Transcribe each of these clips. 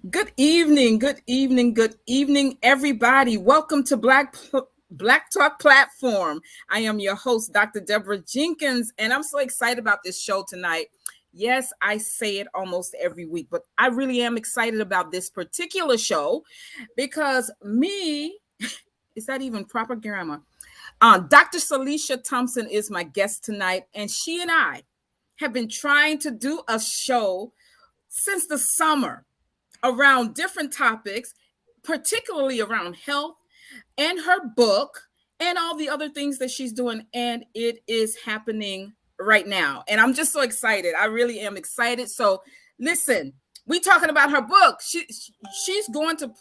Good evening, good evening, everybody. Welcome to Black Talk Platform. I am your host, Dr. Deborah Jenkins, and I'm so excited about this show tonight. Yes, I say it almost every week, but I really am excited about this particular show because is that even proper grammar? Dr. Syleecia Thompson is my guest tonight, and she and I have been trying to do a show since the summer around different topics, particularly around health and her book and all the other things that she's doing. And it is happening right now. And I'm just so excited. I really am excited. So listen, we talking about her book. She's going to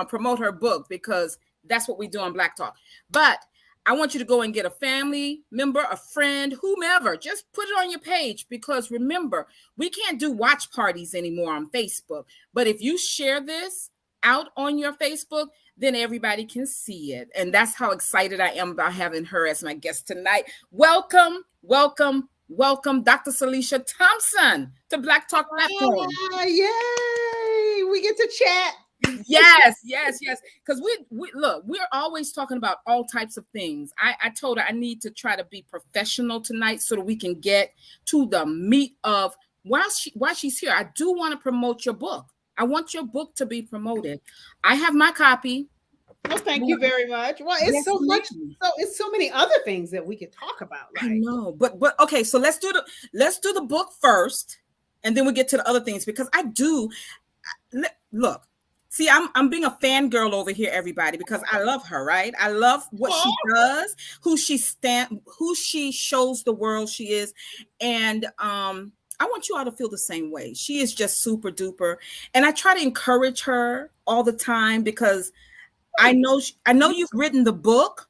promote her book because that's what we do on Black Talk. But I want you to go and get a family member, a friend, whomever. Just put it on your page because remember, we can't do watch parties anymore on Facebook. But if you share this out on your Facebook, then everybody can see it. And that's how excited I am about having her as my guest tonight. Welcome, Dr. Syleecia Thompson to Black Talk Platform. Yay! We get to chat. Yes. Because we're always talking about all types of things. I told her I need to try to be professional tonight so that we can get to the meat of why she's here. I do want to promote your book. I want your book to be promoted. I have my copy. Well, thank you very much. Well, it's so much. So it's so many other things that we could talk about. Right? I know, but okay. So let's do the book first, and then we get to the other things because I do look. See, I'm being a fangirl over here, everybody, because I love her, right? I love what she does, who she shows the world she is, and I want you all to feel the same way. She is just super duper, and I try to encourage her all the time because I know you've written the book,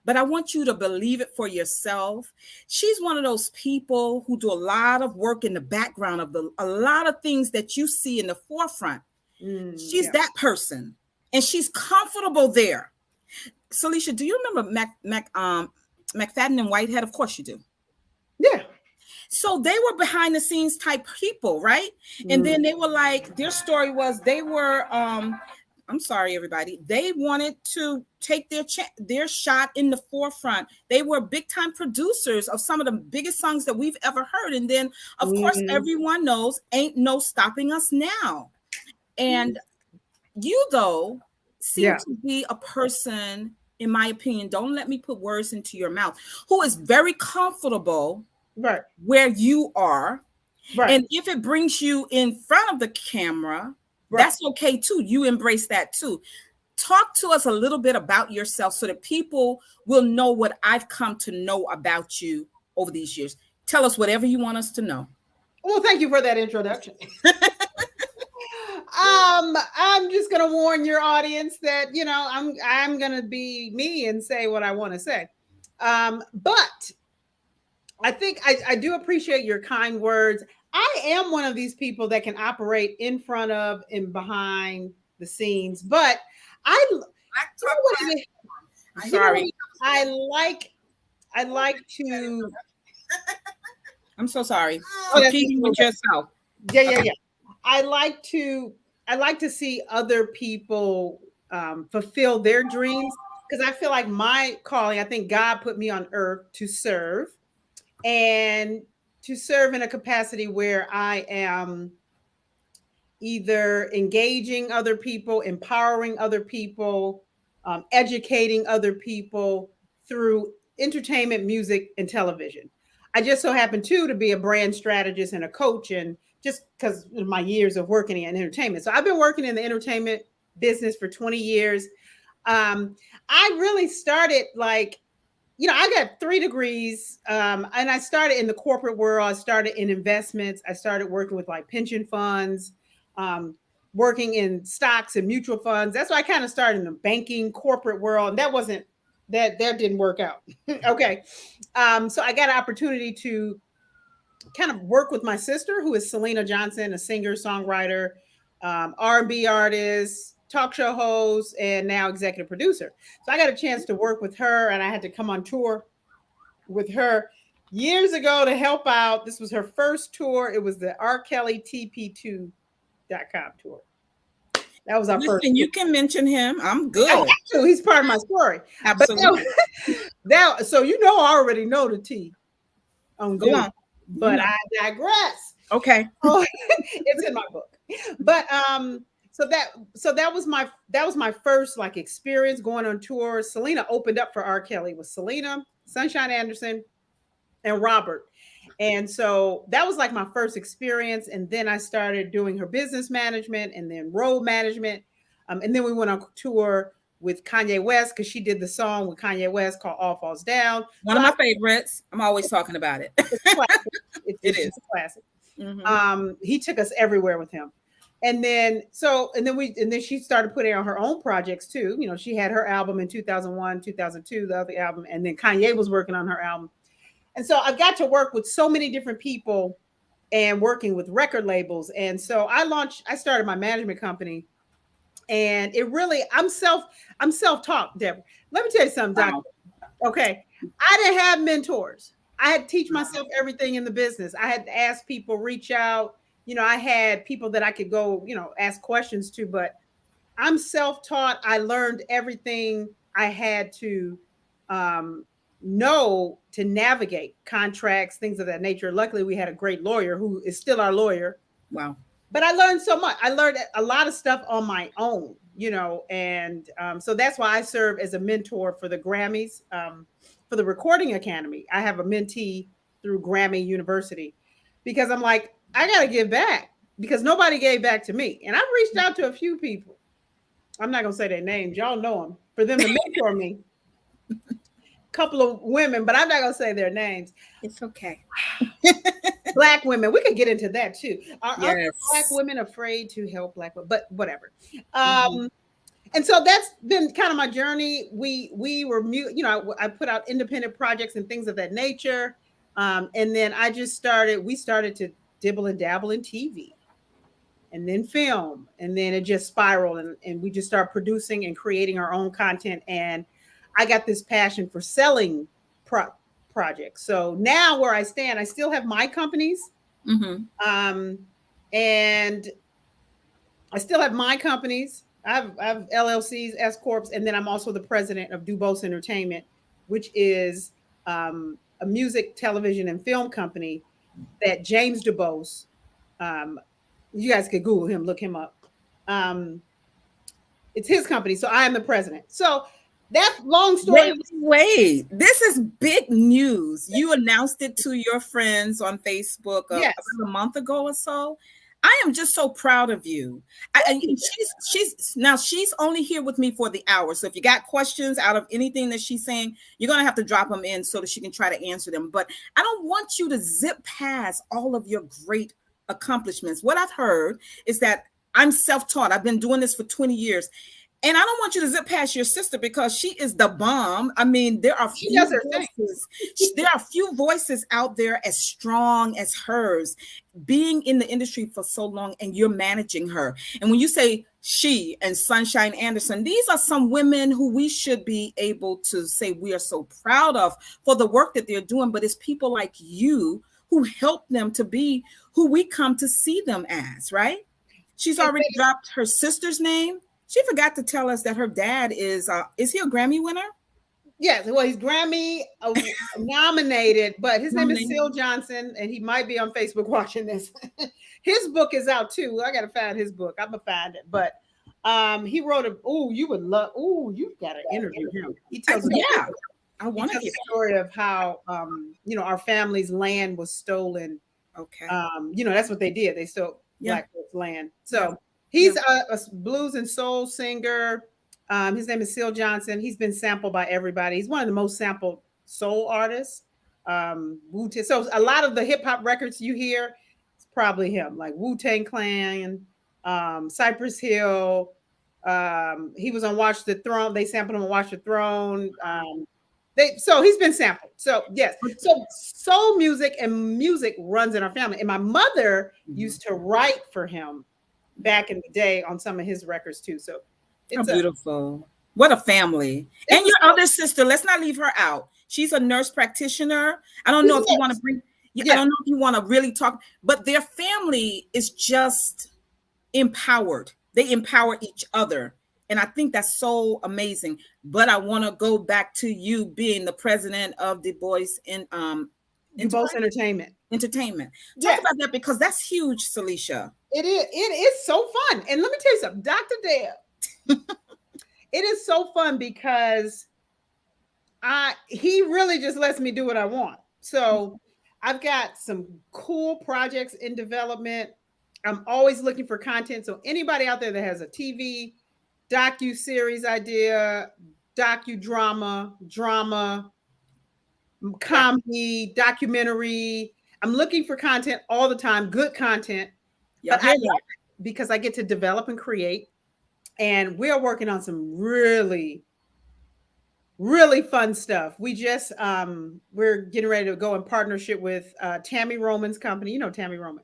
but I want you to believe it for yourself. She's one of those people who do a lot of work in the background of a lot of things that you see in the forefront. She's that person, and she's comfortable there. Syleecia, do you remember McFadden and Whitehead? Of course you do. Yeah. So they were behind the scenes type people, right? And then they were like, their story was they were, I'm sorry, everybody. They wanted to take their shot in the forefront. They were big time producers of some of the biggest songs that we've ever heard. And then, of course, everyone knows "Ain't No Stopping Us Now." And you, though, seem to be a person, in my opinion, don't let me put words into your mouth, who is very comfortable where you are. Right. And if it brings you in front of the camera, that's okay, too. You embrace that, too. Talk to us a little bit about yourself so that people will know what I've come to know about you over these years. Tell us whatever you want us to know. Well, thank you for that introduction. I'm just gonna warn your audience that I'm gonna be me and say what I want to say. But I think I do appreciate your kind words. I am one of these people that can operate in front of and behind the scenes, but I like to. I'm so sorry. Competing with yourself. Yeah. I like to see other people fulfill their dreams because I feel like my calling, I think God put me on earth to serve and to serve in a capacity where I am either engaging other people, empowering other people, educating other people through entertainment, music, and television. I just so happen to be a brand strategist and a coach, and just because of my years of working in entertainment. So I've been working in the entertainment business for 20 years. I really started I got 3 degrees, and I started in the corporate world. I started in investments. I started working with pension funds, working in stocks and mutual funds. That's why I kind of started in the banking corporate world. And that didn't work out. Okay. So I got an opportunity to kind of work with my sister, who is Selena Johnson, a singer, songwriter, R&B artist, talk show host, and now executive producer. So I got a chance to work with her, and I had to come on tour with her years ago to help out. This was her first tour. It was the R. Kelly TP2.com tour. That was our first. Listen, you can mention him. I'm I good. have to. He's part of my story. Absolutely. But so I already know the T on Go dude, on. but I digress. Okay. Oh, it's in my book. But so that was my first like experience going on tour. Selena opened up for R. Kelly with Selena, Sunshine Anderson, and Robert. And so that was like my first experience. And then I started doing her business management and then road management. And then we went on tour with Kanye West because she did the song with Kanye West called All Falls Down. One of my favorites. I'm always talking about it. It's classic. It is a classic. He took us everywhere with him. And then she started putting out her own projects too. You know, she had her album in 2001, 2002, the other album, and then Kanye was working on her album. And so I've got to work with so many different people and working with record labels. And so I started my management company, and it really, I'm self-taught, Deborah. Let me tell you something, Doctor. Okay. I didn't have mentors. I had to teach myself everything in the business. I had to ask people, reach out. You know, I had people that I could go, ask questions to, but I'm self-taught. I learned everything I had to know to navigate contracts, things of that nature. Luckily, we had a great lawyer who is still our lawyer. Wow. But I learned so much. I learned a lot of stuff on my own, and so that's why I serve as a mentor for the Grammys, for the Recording Academy. I have a mentee through Grammy University because I'm like, I got to give back because nobody gave back to me. And I've reached out to a few people. I'm not going to say their names. Y'all know them, for them to mentor me. Couple of women, but I'm not going to say their names. It's okay. Black women. We could get into that too. Are Yes. Black women afraid to help Black women? But whatever. And so that's been kind of my journey. We were, I put out independent projects and things of that nature. And then we started to dibble and dabble in TV and then film. And then it just spiraled and we just started producing and creating our own content. And I got this passion for selling projects. So now where I stand, I still have my companies. And I still have my companies. I have LLCs, S Corps, and then I'm also the president of Dubose Entertainment, which is a music, television, and film company that James Dubose, you guys could Google him, look him up. It's his company, so I am the president. So that's long story. Wait, this is big news. You announced it to your friends on Facebook about a month ago or so. I am just so proud of you. She's only here with me for the hour. So if you got questions out of anything that she's saying, you're going to have to drop them in so that she can try to answer them. But I don't want you to zip past all of your great accomplishments. What I've heard is that I'm self-taught. I've been doing this for 20 years. And I don't want you to zip past your sister because she is the bomb. I mean, there are few voices out there as strong as hers, being in the industry for so long, and you're managing her. And when you say she and Sunshine Anderson, these are some women who we should be able to say we are so proud of for the work that they're doing. But it's people like you who help them to be who we come to see them as, right? She's already dropped her sister's name. She forgot to tell us that her dad is he a Grammy winner? Yes, well, he's Grammy nominated, but his name is Syl Johnson, and he might be on Facebook watching this. His book is out too. I gotta find his book. I'm gonna find it. But he wrote you've got to interview him. He tells I want to hear the story of how our family's land was stolen. Okay. That's what they did. They stole Black folks' land. So he's a blues and soul singer. His name is Syl Johnson. He's been sampled by everybody. He's one of the most sampled soul artists. So a lot of the hip hop records you hear, it's probably him, like Wu-Tang Clan, Cypress Hill. He was on Watch the Throne. They sampled him on Watch the Throne. So he's been sampled. So yes. So soul music and music runs in our family. And my mother used to write for him back in the day on some of his records too. So it's beautiful. What a family. And your other sister, let's not leave her out. She's a nurse practitioner. I don't know if you want to bring, I don't know if you want to really talk, but their family is just empowered. they empower each other. And I think that's so amazing. But I want to go back to you being the president of Du Bois Entertainment. Talk about that, because that's huge, Syleecia. It is so fun. And let me tell you something, Dr. Deb. It is so fun because he really just lets me do what I want. So I've got some cool projects in development. I'm always looking for content. So anybody out there that has a TV, docu-series idea, docudrama, drama, comedy, documentary, I'm looking for content all the time, good content. But I love it because I get to develop and create. And we're working on some really, really fun stuff. We just we're getting ready to go in partnership with Tammy Roman's company. You know Tammy Roman.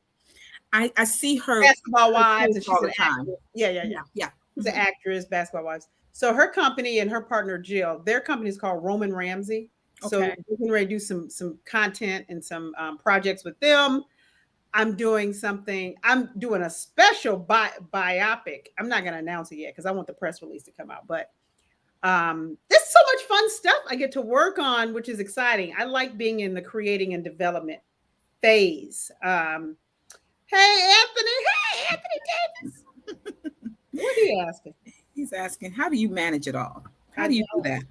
I see her Basketball Wives, and she's all the an time. actress. Yeah. She's an actress, Basketball Wives. So her company and her partner Jill, their company is called Roman Ramsey. So we're getting ready to do some content and some projects with them. I'm doing a special biopic. I'm not going to announce it yet because I want the press release to come out. But there's so much fun stuff I get to work on, which is exciting. I like being in the creating and development phase. Hey, Anthony Davis. What are you asking? He's asking, how do you manage it all? How do you do that?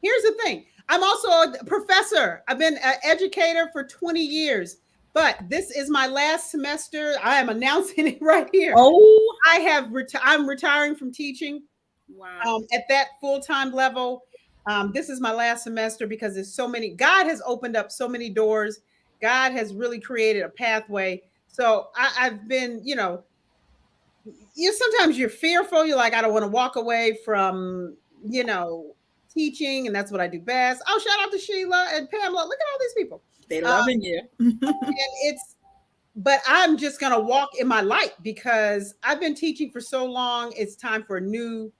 Here's the thing. I'm also a professor. I've been an educator for 20 years, but this is my last semester. I am announcing it right here. Oh, I'm retiring from teaching. Wow. At that full-time level. This is my last semester because there's so many. God has opened up so many doors. God has really created a pathway. So I've been, sometimes you're fearful. You're like, I don't want to walk away from, teaching, and that's what I do best. Oh, shout out to Sheila and Pamela. Look at all these people. They loving you. But I'm just going to walk in my light because I've been teaching for so long. It's time for a new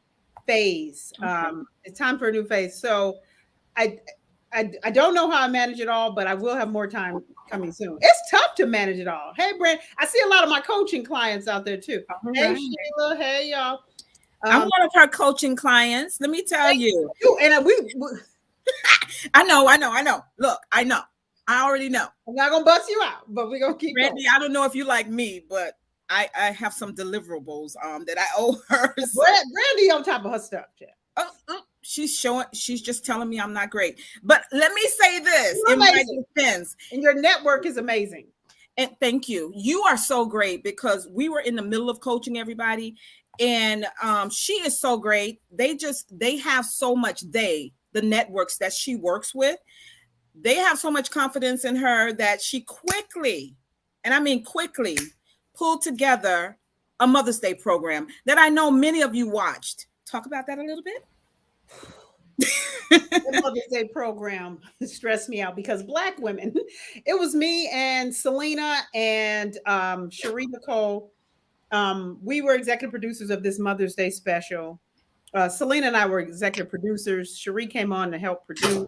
phase. It's time for a new phase. So I don't know how I manage it all, but I will have more time coming soon. It's tough to manage it all. Hey, Brent, I see a lot of my coaching clients out there too. Hey, Sheila. Hey, y'all. I'm one of her coaching clients. Let me tell you. And I know. Look, I know. I already know. I'm not gonna bust you out, but we're gonna keep Randy, going. I don't know if you like me, but I have some deliverables that I owe her. Brandy on top of her stuff, Jeff. She's just telling me I'm not great. But let me say this in my defense. And your network is amazing. And thank you. You are so great because we were in the middle of coaching everybody. And she is so great. They have so much, the networks that she works with, they have so much confidence in her that she quickly, and I mean quickly, pulled together a Mother's Day program that I know many of you watched. Talk about that a little bit. The Mother's Day program stressed me out because Black women, it was me and Selena and Cherie Nicole. We were executive producers of this Mother's Day special. Selena and I were executive producers. Cherie came on to help produce,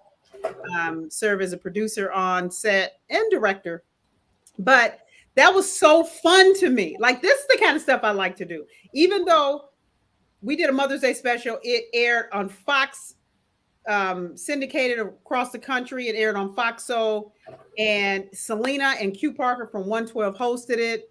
serve as a producer on set and director. But that was so fun to me. Like, this is the kind of stuff I like to do. Even though we did a Mother's Day special, it aired on Fox, syndicated across the country. It aired on Fox Soul, and Selena and Q Parker from 112 hosted it.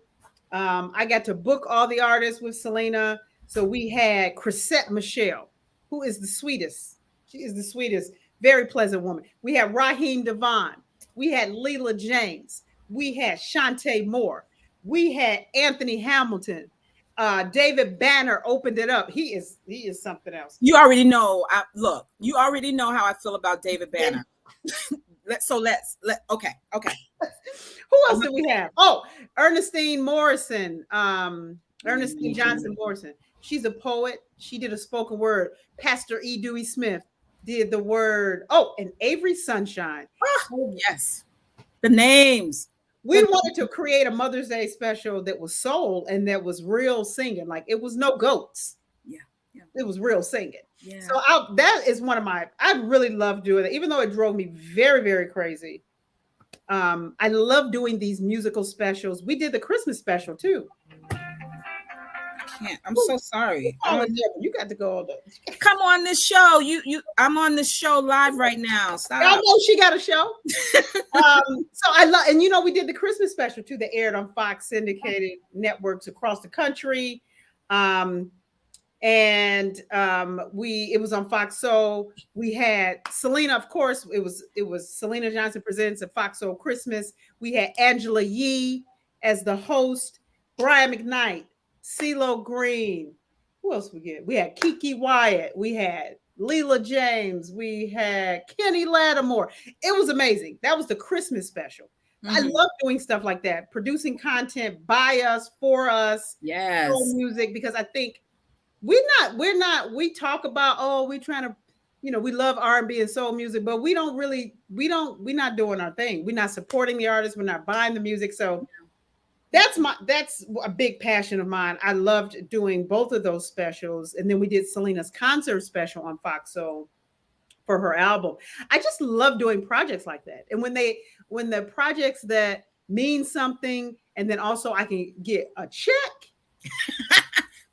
I got to book all the artists with Selena. So we had Chrisette Michelle, who is the sweetest. She is the sweetest, very pleasant woman. We had Raheem Devon. We had Leela James. We had Shantae Moore. We had Anthony Hamilton. David Banner opened it up. He is something else. You already know. You already know how I feel about David Banner. Okay. Who else did we have? Oh, Ernestine Morrison. Ernestine Johnson Morrison. She's a poet. She did a spoken word. Pastor E. Dewey Smith did the word. Oh, and Avery Sunshine. Oh, yes. The names. We wanted to create a Mother's Day special that was soul and that was real singing. Like, it was no goats. Yeah. It was real singing. Yeah. So that is one of I really love doing it, even though it drove me very, very crazy. I love doing these musical specials. We did the Christmas special too. can't. I'm so sorry. You got to go on come on this show. I'm on this show live right now. Stop. I know she got a show. So I love, and we did the Christmas special too that aired on Fox syndicated networks across the country. It was on Fox Soul. We had Selena, of course. It was Syleecia Johnson presents a Fox Soul Christmas. We had Angela Yee as the host, Brian McKnight, CeeLo Green. Who else we get? We had Kiki Wyatt. We had Leela James. We had Kenny Lattimore. It was amazing. That was the Christmas special. I love doing stuff like that, producing content by us, for us, yes, music, because I think we talk about, we're trying to, we love R&B and soul music, but we're not doing our thing. We're not supporting the artists. We're not buying the music. So that's a big passion of mine. I loved doing both of those specials. And then we did Selena's concert special on Fox Soul for her album. I just love doing projects like that. And when the projects that mean something, and then also I can get a check.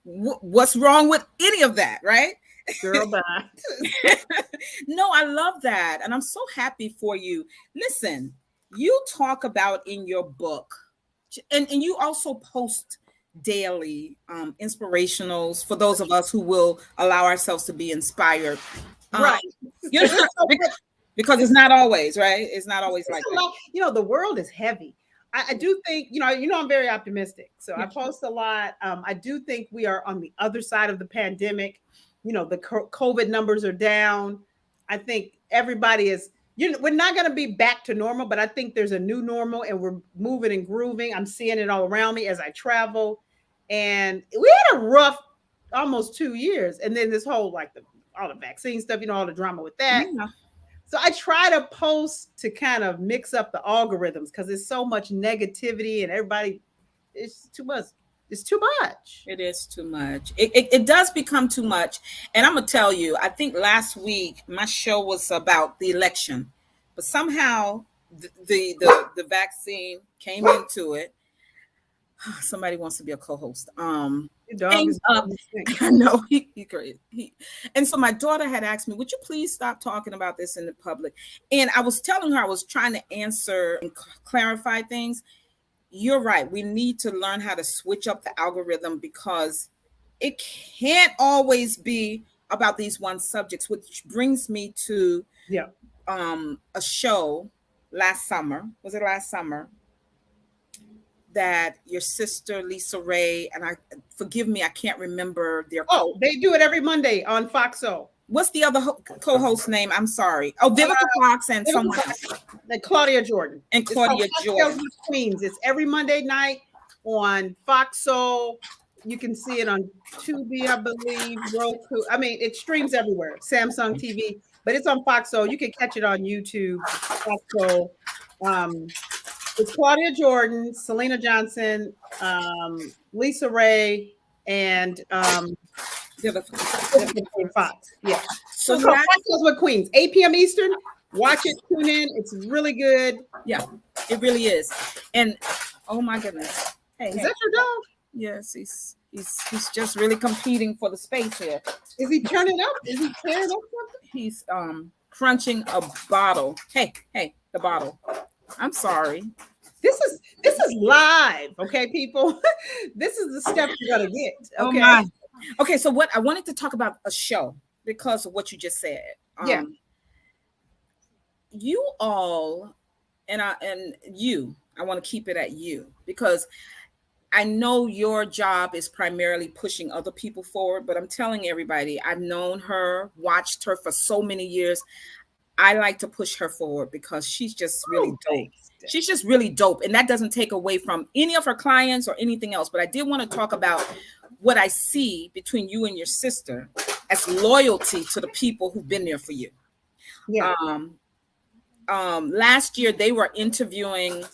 What's wrong with any of that, right? Girl, bye. No, I love that. And I'm so happy for you. Listen, you talk about in your book, and you also post daily inspirationals for those of us who will allow ourselves to be inspired. Right. Because it's not always, right? It's not always like that. The world is heavy. I do think, I'm very optimistic. So I post a lot. I do think we are on the other side of the pandemic. The COVID numbers are down. I think everybody is, we're not going to be back to normal, but I think there's a new normal and we're moving and grooving. I'm seeing it all around me as I travel. And we had a rough almost 2 years. And then this whole, all the vaccine stuff, all the drama with that. Yeah. So I try to post to kind of mix up the algorithms because there's so much negativity and everybody, it's too much. It's too much. It is too much. It does become too much. And I'm going to tell you, I think last week my show was about the election, but somehow the vaccine came into it. Somebody wants to be a co-host. I know he crazy. And so my daughter had asked me, would you please stop talking about this in the public? And I was telling her, I was trying to answer and clarify things. You're right. We need to learn how to switch up the algorithm because it can't always be about these one subjects, which brings me to a show last summer. Was it last summer? That your sister Lisa Ray and forgive me, I can't remember their. Oh, they do it every Monday on Fox Soul. What's the other co-host name? I'm sorry. Oh, Vivica Fox and someone else. Claudia Jordan. And Claudia Jordan. Queens. It's every Monday night on Fox Soul. You can see it on Tubi, I believe, Roku. I mean, it streams everywhere. Samsung TV, but it's on Fox Soul. You can catch it on YouTube. Fox Soul. It's Claudia Jordan, Syleecia Johnson, Lisa Ray, and Fox. Yeah. So Fox goes with Queens, 8 p.m. Eastern. Watch it, tune in. It's really good. Yeah, it really is. And oh my goodness. Hey, is that your dog? Yes, he's just really competing for the space here. Is he turning up? Is he tearing up something? He's crunching a bottle. Hey, the bottle. I'm sorry. This is live, okay, people. This is the step you're gonna get. Okay. Oh my. Okay, so what I wanted to talk about a show because of what you just said. You all I want to keep it at you because I know your job is primarily pushing other people forward, but I'm telling everybody, I've known her, watched her for so many years. I like to push her forward because she's just really dope. She's just really dope. And that doesn't take away from any of her clients or anything else. But I did want to talk about what I see between you and your sister as loyalty to the people who've been there for you. Yeah. Last year, they were interviewing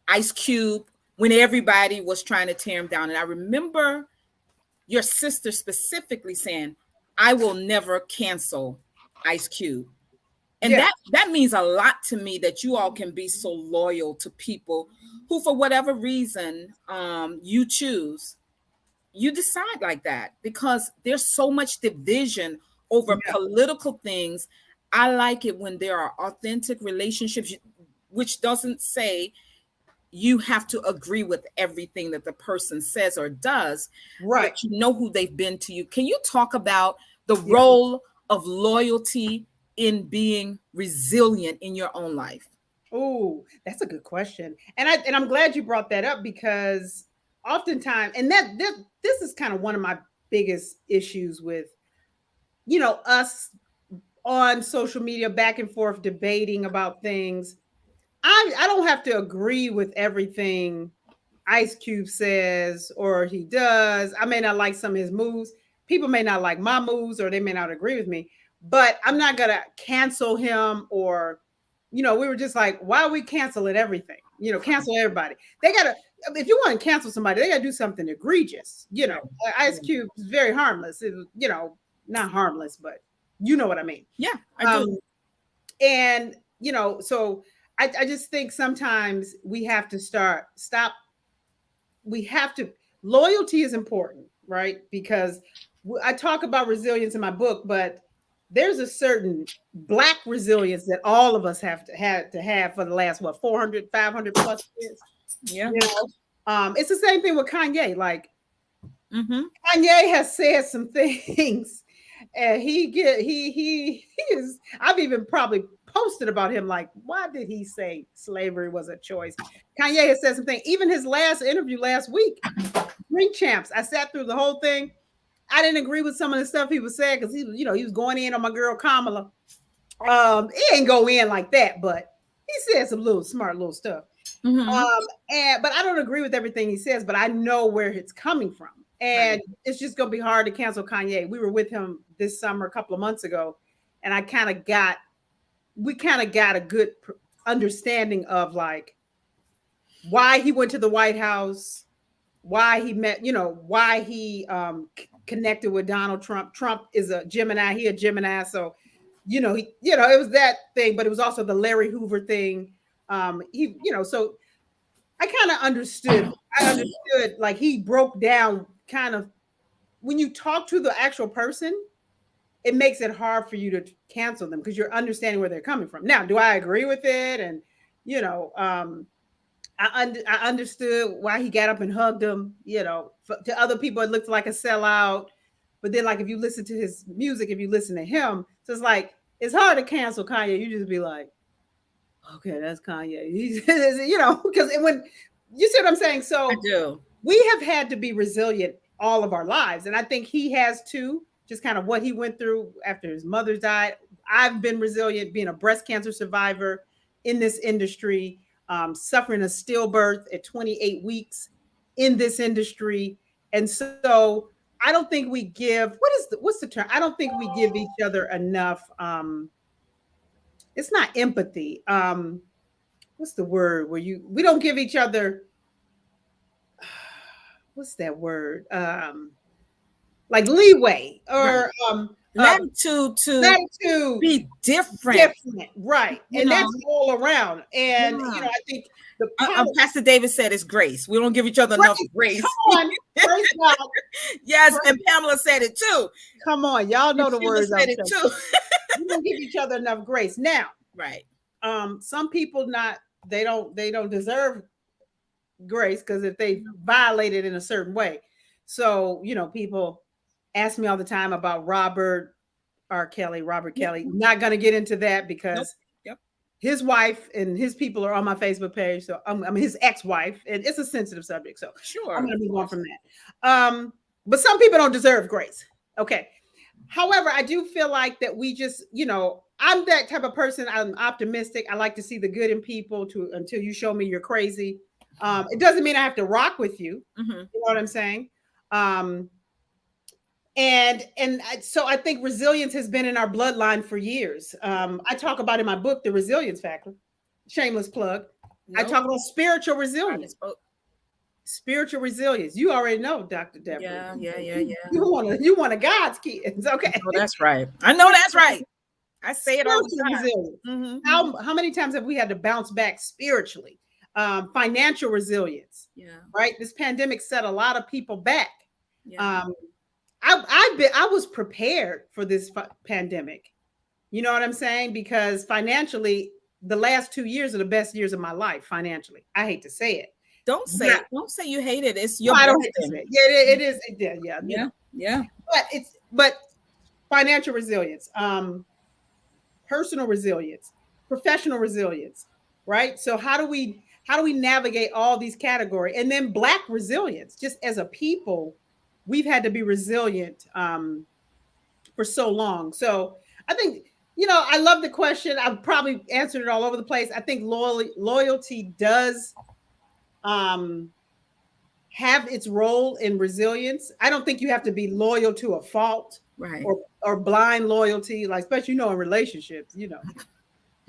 Ice Cube when everybody was trying to tear him down. And I remember your sister specifically saying, I will never cancel Ice Cube. And that means a lot to me that you all can be so loyal to people who, for whatever reason, you choose. you decide like that, because there's so much division over political things. I like it when there are authentic relationships, which doesn't say you have to agree with everything that the person says or does, Right. but you know who they've been to you. Can you talk about the role of loyalty in being resilient in your own life? Oh, that's a good question. And I'm glad you brought that up, because oftentimes, and this is kind of one of my biggest issues with, us on social media back and forth debating about things. I don't have to agree with everything Ice Cube says or he does. I may not like some of his moves. People may not like my moves, or they may not agree with me, but I'm not going to cancel him. Or, we were just like, why are we canceling everything? Cancel everybody. They got to, if you want to cancel somebody, they got to do something egregious. Ice Cube is very harmless. It was, not harmless, but you know what I mean? Yeah, I do. And, so I just think sometimes we have to stop. We have to, loyalty is important, right? Because I talk about resilience in my book, but there's a certain Black resilience that all of us have for the last, 400, 500 plus years. Yeah. It's the same thing with Kanye. Like, Kanye has said some things, and he is, I've even probably posted about him, like, why did he say slavery was a choice? Kanye has said something. Even his last interview last week, Drink Champs, I sat through the whole thing. I didn't agree with some of the stuff he was saying, because he was going in on my girl Kamala. He ain't go in like that, but he said some smart little stuff. But I don't agree with everything he says, but I know where it's coming from. And it's just going to be hard to cancel Kanye. We were with him this summer, a couple of months ago, and we kind of got a good understanding of, like, why he went to the White House, why he met, why he connected with Donald Trump. Trump is a Gemini. He a Gemini. So, it was that thing, but it was also the Larry Hoover thing. So I kind of understood. Like, he broke down kind of, when you talk to the actual person, it makes it hard for you to cancel them, because you're understanding where they're coming from. Now, do I agree with it? And, I understood why he got up and hugged him. To other people, it looked like a sellout. But then, like, if you listen to his music, if you listen to him, so it's like, it's hard to cancel Kanye. You just be like, okay, that's Kanye. Because when you see what I'm saying? So I do. We have had to be resilient all of our lives. And I think he has too, just kind of what he went through after his mother died. I've been resilient, being a breast cancer survivor in this industry, suffering a stillbirth at 28 weeks in this industry. And so I don't think we give, what's the term? I don't think we give each other enough. It's not empathy. What's the word where we don't give each other, what's that word? Like leeway, or latitude to be different. Right. And that's all around. And I think Pastor David said it's grace. We don't give each other enough grace. Come on. Praise God. Yes, and Pamela said it too. Come on, y'all know the words. Said it too. We don't give each other enough grace. Now, right. Some people they don't deserve grace, because if they violate it in a certain way. So, people ask me all the time about Robert Kelly. Not going to get into that, because his wife and his people are on my Facebook page. So I'm his ex-wife, and it's a sensitive subject. So sure, I'm going to move on from that. But some people don't deserve grace. Okay. However, I do feel like that we just, I'm that type of person. I'm optimistic. I like to see the good in people until you show me you're crazy. It doesn't mean I have to rock with you. You know what I'm saying? So I think resilience has been in our bloodline for years. I talk about in my book, The Resilience Factor. Shameless plug. Nope. I talk about spiritual resilience. Spiritual resilience. You already know, Dr. Deborah. Yeah. You want a God's kids. Okay. Oh, that's right. I know that's right. I say it all the time. How many times have we had to bounce back spiritually? Financial resilience. Yeah. Right. This pandemic set a lot of people back. Yeah. I was prepared for this pandemic. You know what I'm saying? Because financially, the last 2 years are the best years of my life financially. I hate to say it. Don't say Yeah. it. Don't say you hate it. It's No, your I don't hate to blessing. say it. Yeah, it is. It did. Yeah, Yeah. Yeah. but financial resilience, personal resilience, professional resilience, right? So how do we navigate all these categories? And then Black resilience, just as a people, we've had to be resilient for so long. So I think, I love the question. I've probably answered it all over the place. I think loyalty does have its role in resilience. I don't think you have to be loyal to a fault, Right. or blind loyalty, like especially in relationships.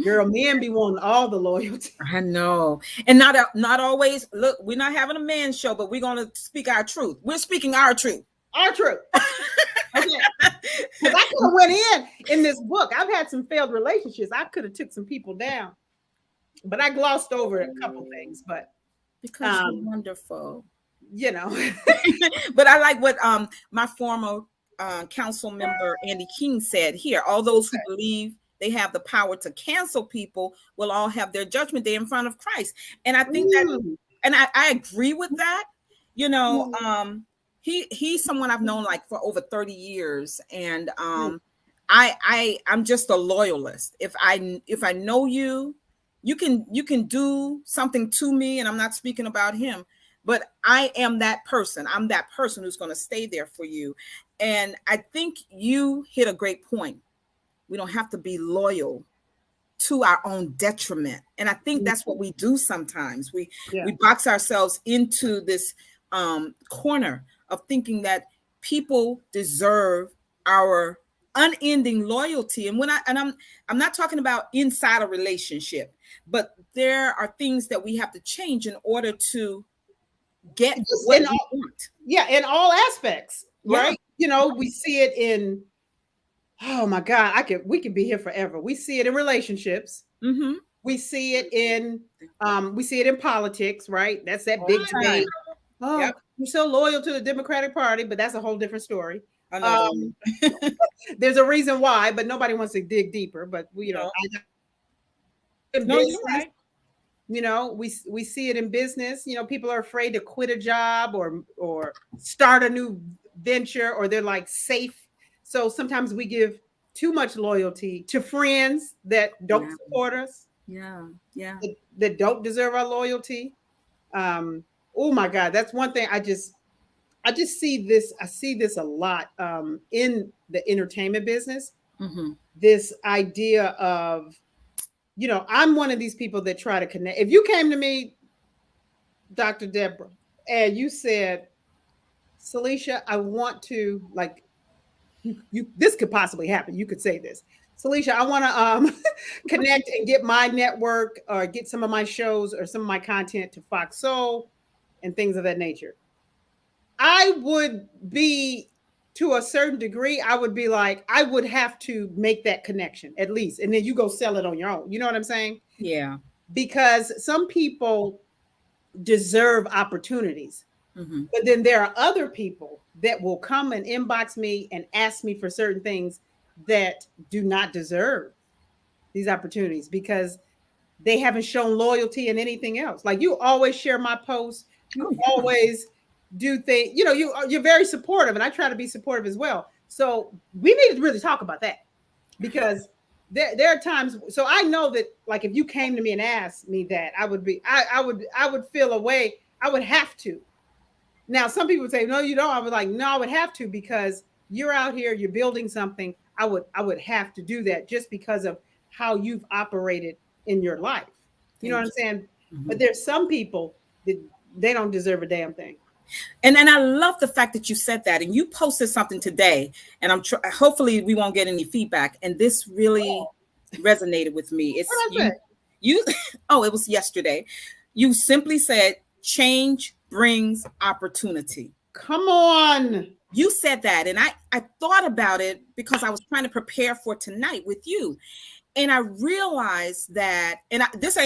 Girl, men be wanting all the loyalty. I know. And not always. Look, we're not having a man show, but we're going to speak our truth. We're speaking our truth. Our truth. Okay. Because I could have went in this book. I've had some failed relationships. I could have took some people down, but I glossed over a couple things. But because you're wonderful. But I like what my former council member Andy King said here. All those who believe they have the power to cancel people will all have their judgment day in front of Christ. And I think that, and I agree with that. He's someone I've known like for over 30 years. And I'm just a loyalist. If I know you can do something to me, and I'm not speaking about him, but I am that person. I'm that person who's going to stay there for you. And I think you hit a great point. We don't have to be loyal to our own detriment. And I think that's what we do sometimes. We box ourselves into this corner of thinking that people deserve our unending loyalty. And I'm not talking about inside a relationship, but there are things that we have to change in order to get what we want. Yeah, in all aspects, right? We see it in, oh my God, we could be here forever. We see it in relationships. Mm-hmm. We see it in politics, right? That's that big debate. Oh, you're so loyal to the Democratic Party, but that's a whole different story. There's a reason why, but nobody wants to dig deeper. But you're right. We see it in business. People are afraid to quit a job or start a new venture, or they're like safe. So sometimes we give too much loyalty to friends that don't support us. That don't deserve our loyalty. Oh my God, that's one thing. I just see this. I see this a lot in the entertainment business. Mm-hmm. This idea of, I'm one of these people that try to connect. If you came to me, Dr. Deborah, and you said, Syleecia, I want to, like, this could possibly happen. You could say this. Syleecia, I want to connect and get my network or get some of my shows or some of my content to Fox Soul and things of that nature. I would be, to a certain degree, I would be like, I would have to make that connection at least. And then you go sell it on your own. You know what I'm saying? Yeah. Because some people deserve opportunities. Mm-hmm. But then there are other people that will come and inbox me and ask me for certain things that do not deserve these opportunities because they haven't shown loyalty in anything else. Like, you always share my posts. You always do things, you're very supportive, and I try to be supportive as well. So we need to really talk about that, because there are times. So I know that, like, if you came to me and asked me that, I would feel a way. I would have to. Now, some people say, no, you don't. I was like, no, I would have to, because you're out here, you're building something. I would have to do that just because of how you've operated in your life. You know what I'm saying? Mm-hmm. But there's some people that they don't deserve a damn thing. And I love the fact that you said that, and you posted something today, and hopefully we won't get any feedback. And this really resonated with me. It's you. Oh, it was yesterday. You simply said, change brings opportunity. Come on. You said that. And I thought about it because I was trying to prepare for tonight with you. And I realized that, and this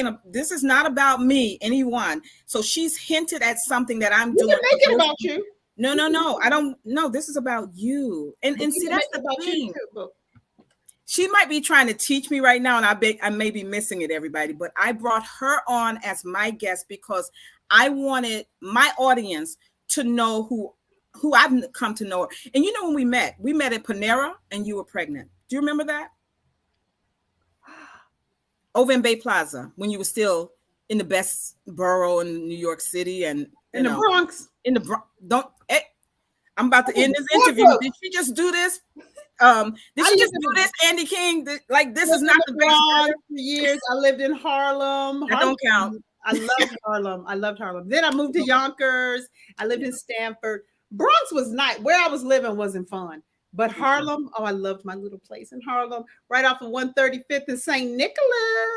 is not about me, anyone. So she's hinted at something that I'm doing. You can make it about you. No. I don't know. This is about you. And see, that's the about thing. you too. She might be trying to teach me right now, and I may be missing it, everybody. But I brought her on as my guest because I wanted my audience to know who I've come to know her. And you know, when we met at Panera, and you were pregnant. Do you remember that? Over in Bay Plaza, when you were still in the best borough in New York City, and in the Bronx. In the Bronx. I'm about to end this interview. Did she just do this? Did she just do this, Andy King? Like, this is not the Bronx for years. I lived in Harlem. That don't count. I loved Harlem. I loved Harlem. Then I moved to Yonkers. I lived in Stanford. Bronx was nice. Where I was living wasn't fun. But Harlem, oh, I loved my little place in Harlem, right off of 135th and St. Nicholas.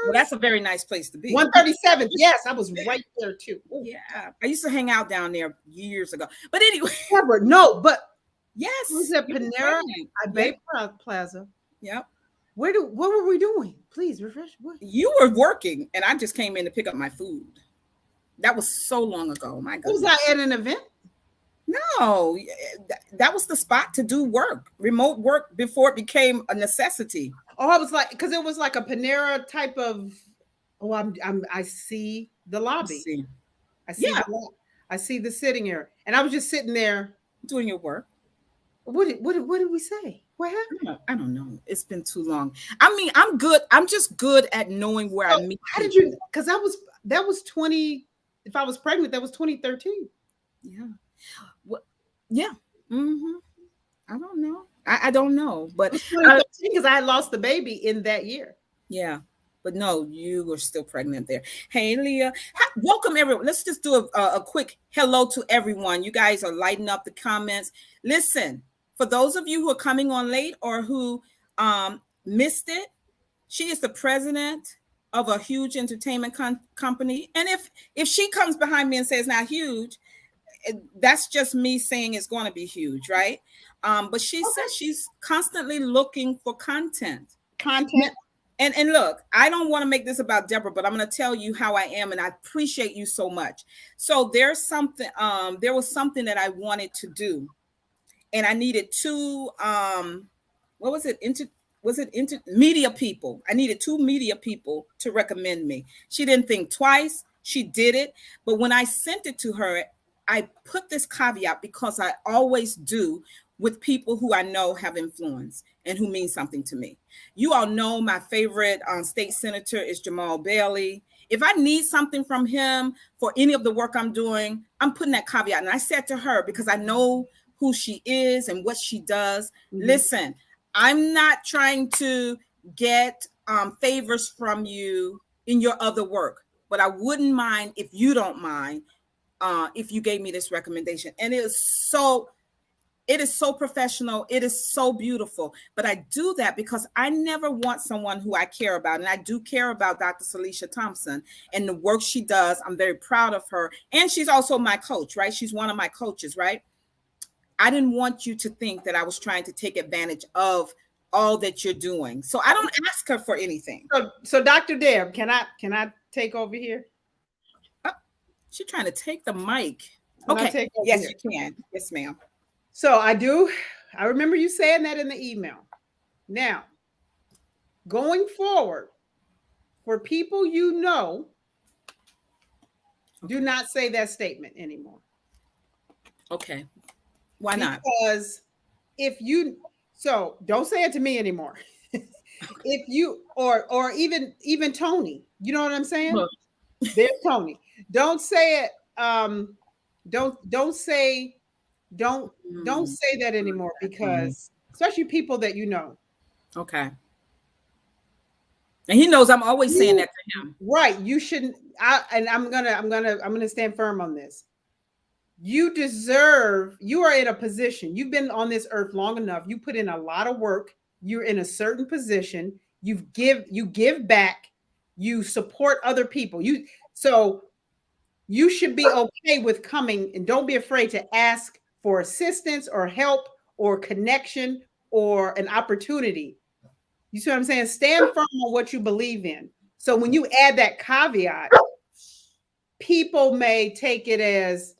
Well, that's a very nice place to be. 137th. Yes, I was right there too. Ooh. Yeah, I used to hang out down there years ago. But anyway, no, but yes, it was at Panera at Bay Plaza. Yep. What were we doing? Please refresh. What? You were working, and I just came in to pick up my food. That was so long ago. My God. Was I at an event? No, that was the spot to do work, remote work, before it became a necessity. Oh, I was like, because it was like a Panera type of. Oh, I see the lobby. I see the sitting area, and I was just sitting there doing your work. What did we say? What happened? I don't know. It's been too long. I mean, I'm good. I'm just good at knowing where I meet. How did you? Because that was 20. If I was pregnant, that was 2013. Yeah. Well, yeah. Mm-hmm. I don't know. I don't know, but because I had lost the baby in that year. Yeah, but no, you were still pregnant there. Hey, Leah, welcome everyone. Let's just do a quick hello to everyone. You guys are lighting up the comments. Listen, for those of you who are coming on late or who missed it, she is the president of a huge entertainment company, and if she comes behind me and says not huge, that's just me saying it's going to be huge, right? But she says she's constantly looking for content. And look, I don't want to make this about Deborah, but I'm going to tell you how I am, and I appreciate you so much. So there's something, there was something that I wanted to do, and I needed two, media people. I needed two media people to recommend me. She didn't think twice. She did it. But when I sent it to her, I put this caveat because I always do with people who I know have influence and who mean something to me. You all know my favorite state senator is Jamal Bailey. If I need something from him for any of the work I'm doing, I'm putting that caveat. And I said to her, because I know who she is and what she does, listen, I'm not trying to get favors from you in your other work, but I wouldn't mind, if you don't mind, if you gave me this recommendation. And it is so professional. It is so beautiful. But I do that because I never want someone who I care about. And I do care about Dr. Syleecia Thompson and the work she does. I'm very proud of her. And she's also my coach, right? She's one of my coaches, right? I didn't want you to think that I was trying to take advantage of all that you're doing. So I don't ask her for anything. So Dr. Deb, can I take over here? She's trying to take the mic. Okay. Yes, you can. Yes, ma'am. So I do. I remember you saying that in the email. Now, going forward, for people you know, do not say that statement anymore. Okay. Why not? Because don't say it to me anymore. If you or even Tony, you know what I'm saying? Look. There's Tony. Don't say it. Don't say that anymore, because especially people that you know. Okay. And he knows I'm always saying that to him. Right. You shouldn't. I'm gonna stand firm on this. You are in a position. You've been on this earth long enough. You put in a lot of work. You're in a certain position. You give back. You support other people. So you should be okay with coming, and don't be afraid to ask for assistance or help or connection or an opportunity. You see what I'm saying? Stand firm on what you believe in. So when you add that caveat, people may take it as,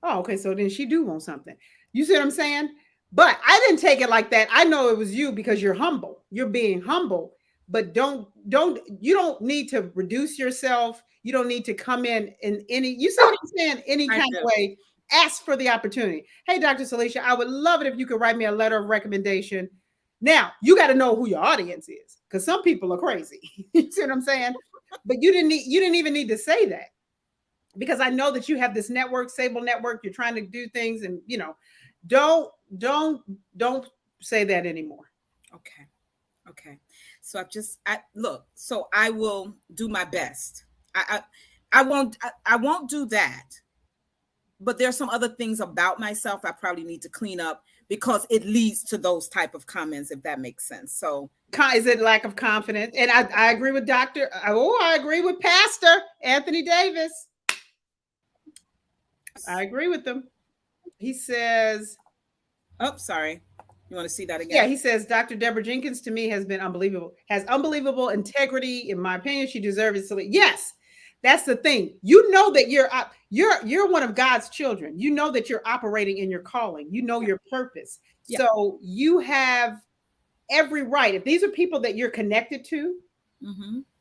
Oh, okay. So then she do want something. You see what I'm saying? But I didn't take it like that. I know it was you because you're humble. You're being humble. But you don't need to reduce yourself. You don't need to come in any, you see what I'm saying? Any I kind of do. way. Ask for the opportunity. Hey, Dr. Syleecia, I would love it if you could write me a letter of recommendation. Now, you got to know who your audience is because some people are crazy. You see what I'm saying? But you didn't even need to say that because I know that you have this network, Sable Network. You're trying to do things, and don't don't say that anymore. Okay. Okay. So I look. So I will do my best. I won't do that. But there's some other things about myself I probably need to clean up because it leads to those type of comments, if that makes sense. So Is it lack of confidence? And I agree with I agree with Pastor Anthony Davis. I agree with him. He says, oh, sorry. You want to see that again? Yeah, he says Dr. Deborah Jenkins to me has been unbelievable. Has unbelievable integrity. In my opinion, she deserves it. Yes, that's the thing. You know that you're one of God's children. You know that you're operating in your calling. You know your purpose. Yeah. So you have every right. If these are people that you're connected to,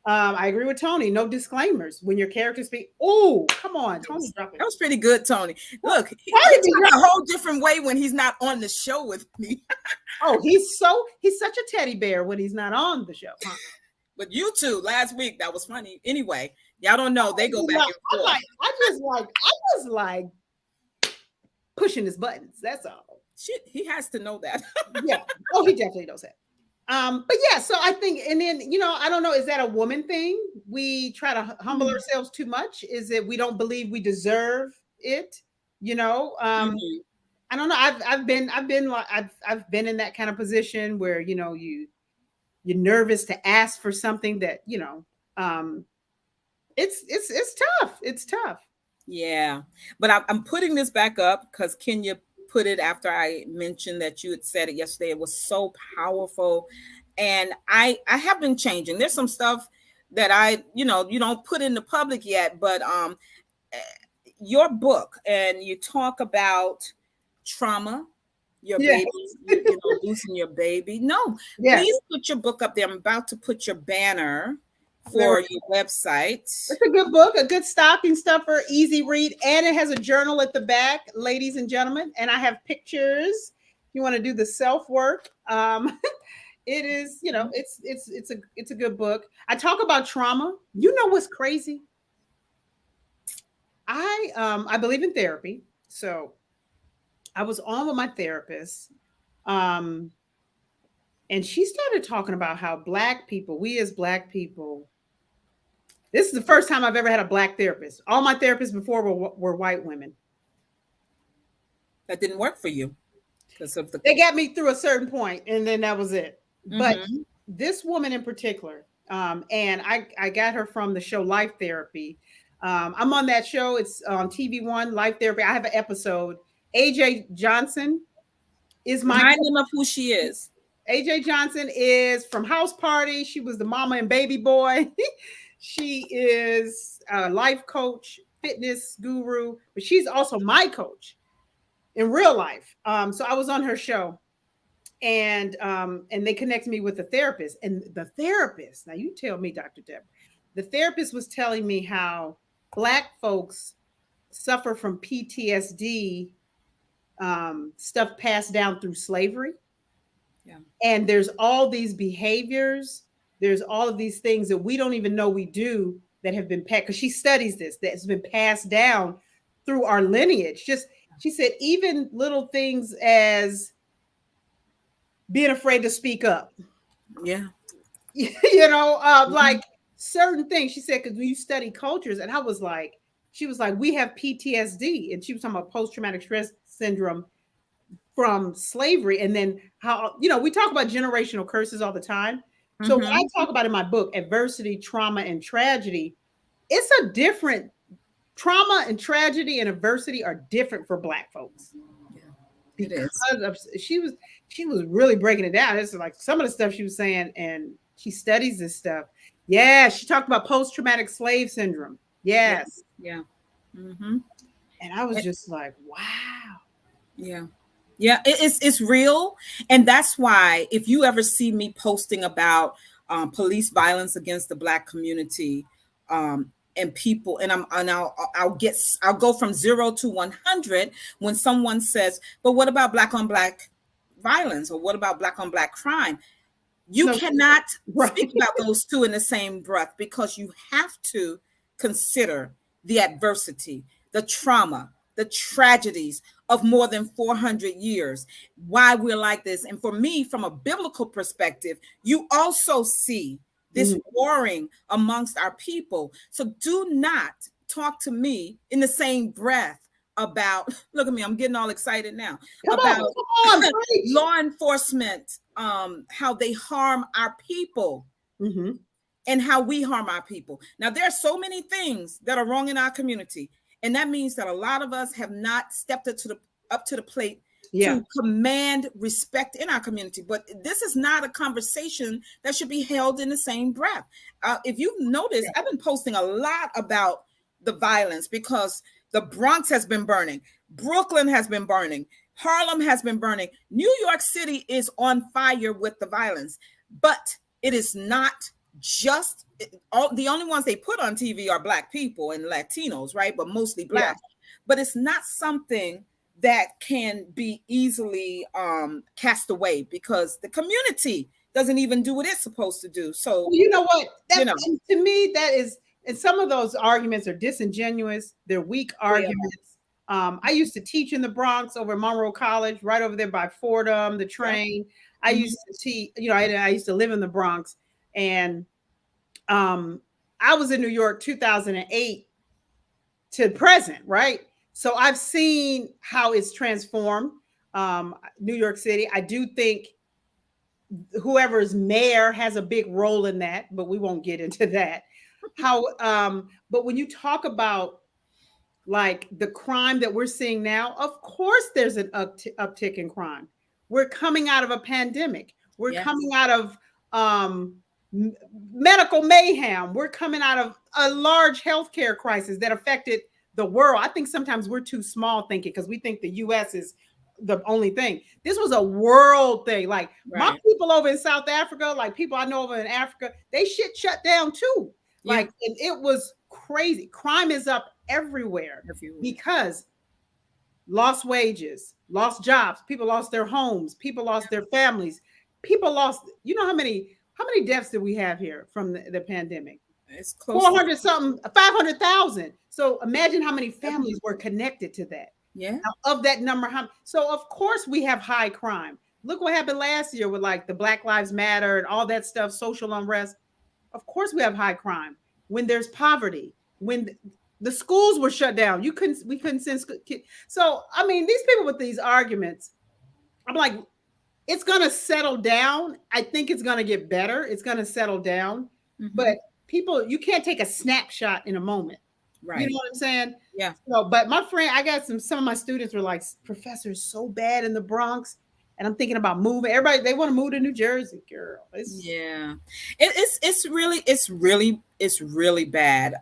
I agree with Tony. No disclaimers when your characters speak. Oh, come on, Tony, drop it. That was pretty good, Tony. Look, he talks a whole different way when he's not on the show with me. Oh, he's such a teddy bear when he's not on the show. Huh? But you two last week, that was funny. Anyway, y'all don't know. They go back and forth. I just like pushing his buttons. That's all. Shit, he has to know that. Yeah. Oh, he definitely knows that. But yeah, so I think, and then, I don't know, is that a woman thing? We try to humble ourselves too much. Is it we don't believe we deserve it? I don't know. I've been in that kind of position where, you're nervous to ask for something that, it's tough. It's tough. Yeah. But I'm putting this back up because Kenya put it after I mentioned that you had said it yesterday. It was so powerful. And I have been changing. There's some stuff that you don't put in the public yet, but your book, and you talk about trauma, your baby, losing your baby. No, please put your book up there. I'm about to put your banner for your website. It's a good book, a good stocking stuffer, easy read, and it has a journal at the back, ladies and gentlemen. And I have pictures. If you want to do the self work, it is. It's a good book. I talk about trauma. You know what's crazy? I believe in therapy, so I was on with my therapist, and she started talking about how Black people, we as Black people. This is the first time I've ever had a Black therapist. All my therapists before were white women. That didn't work for you because of They got me through a certain point, and then that was it. But this woman in particular, and I got her from the show Life Therapy. I'm on that show. It's on TV One, Life Therapy. I have an episode. AJ Johnson is my remind them of who she is. AJ Johnson is from House Party. She was the mama and baby boy. She is a life coach, fitness guru, but she's also my coach in real life. So I was on her show, and they connected me with the therapist. And the therapist, now you tell me, Dr. Deborah, the therapist was telling me how Black folks suffer from PTSD, stuff passed down through slavery. Yeah. And there's all these behaviors. There's all of these things that we don't even know we do that have been passed, because she studies this, that's been passed down through our lineage. She said, even little things as being afraid to speak up. Yeah. Like certain things. She said, because when you study cultures, and she was like, we have PTSD. And she was talking about post-traumatic stress syndrome from slavery. And then how, we talk about generational curses all the time. So when I talk about in my book, adversity, trauma, and tragedy, it's a different trauma and tragedy and adversity are different for Black folks. Yeah, because she was really breaking it down. It's like some of the stuff she was saying, and she studies this stuff. Yeah, she talked about post-traumatic slave syndrome. Yes. Yeah. And I was just like, wow. Yeah. Yeah, it's real. And that's why if you ever see me posting about police violence against the Black community, and people, and I'll go from 0 to 100 when someone says, but what about Black on Black violence, or what about Black on Black crime? You No, cannot speak right. about those two in the same breath, because you have to consider the adversity, the trauma, the tragedies of more than 400 years, why we're like this. And for me, from a biblical perspective, you also see this warring amongst our people. So do not talk to me in the same breath about, look at me, I'm getting all excited now, about Come on, preach. law enforcement, how they harm our people, and how we harm our people. Now, there are so many things that are wrong in our community, and that means that a lot of us have not stepped up to the plate to command respect in our community. But this is not a conversation that should be held in the same breath. If you've noticed, I've been posting a lot about the violence, because the Bronx has been burning, Brooklyn has been burning, Harlem has been burning, New York City is on fire with the violence. But it is not just the only ones they put on TV are Black people and Latinos, right? But mostly Black. But it's not something that can be easily cast away, because the community doesn't even do what it's supposed to do. So, well, you know what? To me, that is, and some of those arguments are disingenuous. They're weak arguments. I used to teach in the Bronx over at Monroe College, right over there by Fordham, the train. I used to teach, I used to live in the Bronx, and I was in New York 2008 to present, right? So I've seen how it's transformed New York City. I do think whoever's mayor has a big role in that, but we won't get into that. But when you talk about like the crime that we're seeing now, of course there's an uptick in crime. We're coming out of a pandemic. We're coming out of medical mayhem. We're coming out of a large healthcare crisis that affected the world. I think sometimes we're too small thinking, because we think the US is the only thing. This was a world thing. Like my people over in South Africa, like people I know over in Africa, they shut down too. Like, and it was crazy. Crime is up everywhere because lost wages, lost jobs, people lost their homes, people lost their families, people lost, how many deaths did we have here from the pandemic? It's close 400 something, 500,000. So imagine how many families were connected to that. Yeah. Of that number. So of course we have high crime. Look what happened last year with like the Black Lives Matter and all that stuff, social unrest. Of course we have high crime when there's poverty, when the schools were shut down. We couldn't send kids. So, I mean, these people with these arguments, I'm like, it's going to settle down. I think it's going to get better. It's going to settle down. But people, you can't take a snapshot in a moment. Right. You know what I'm saying? Yeah. So, but my friend, I got some of my students were like, Professor, it's so bad in the Bronx. And I'm thinking about moving. Everybody, they want to move to New Jersey, girl. It's really bad.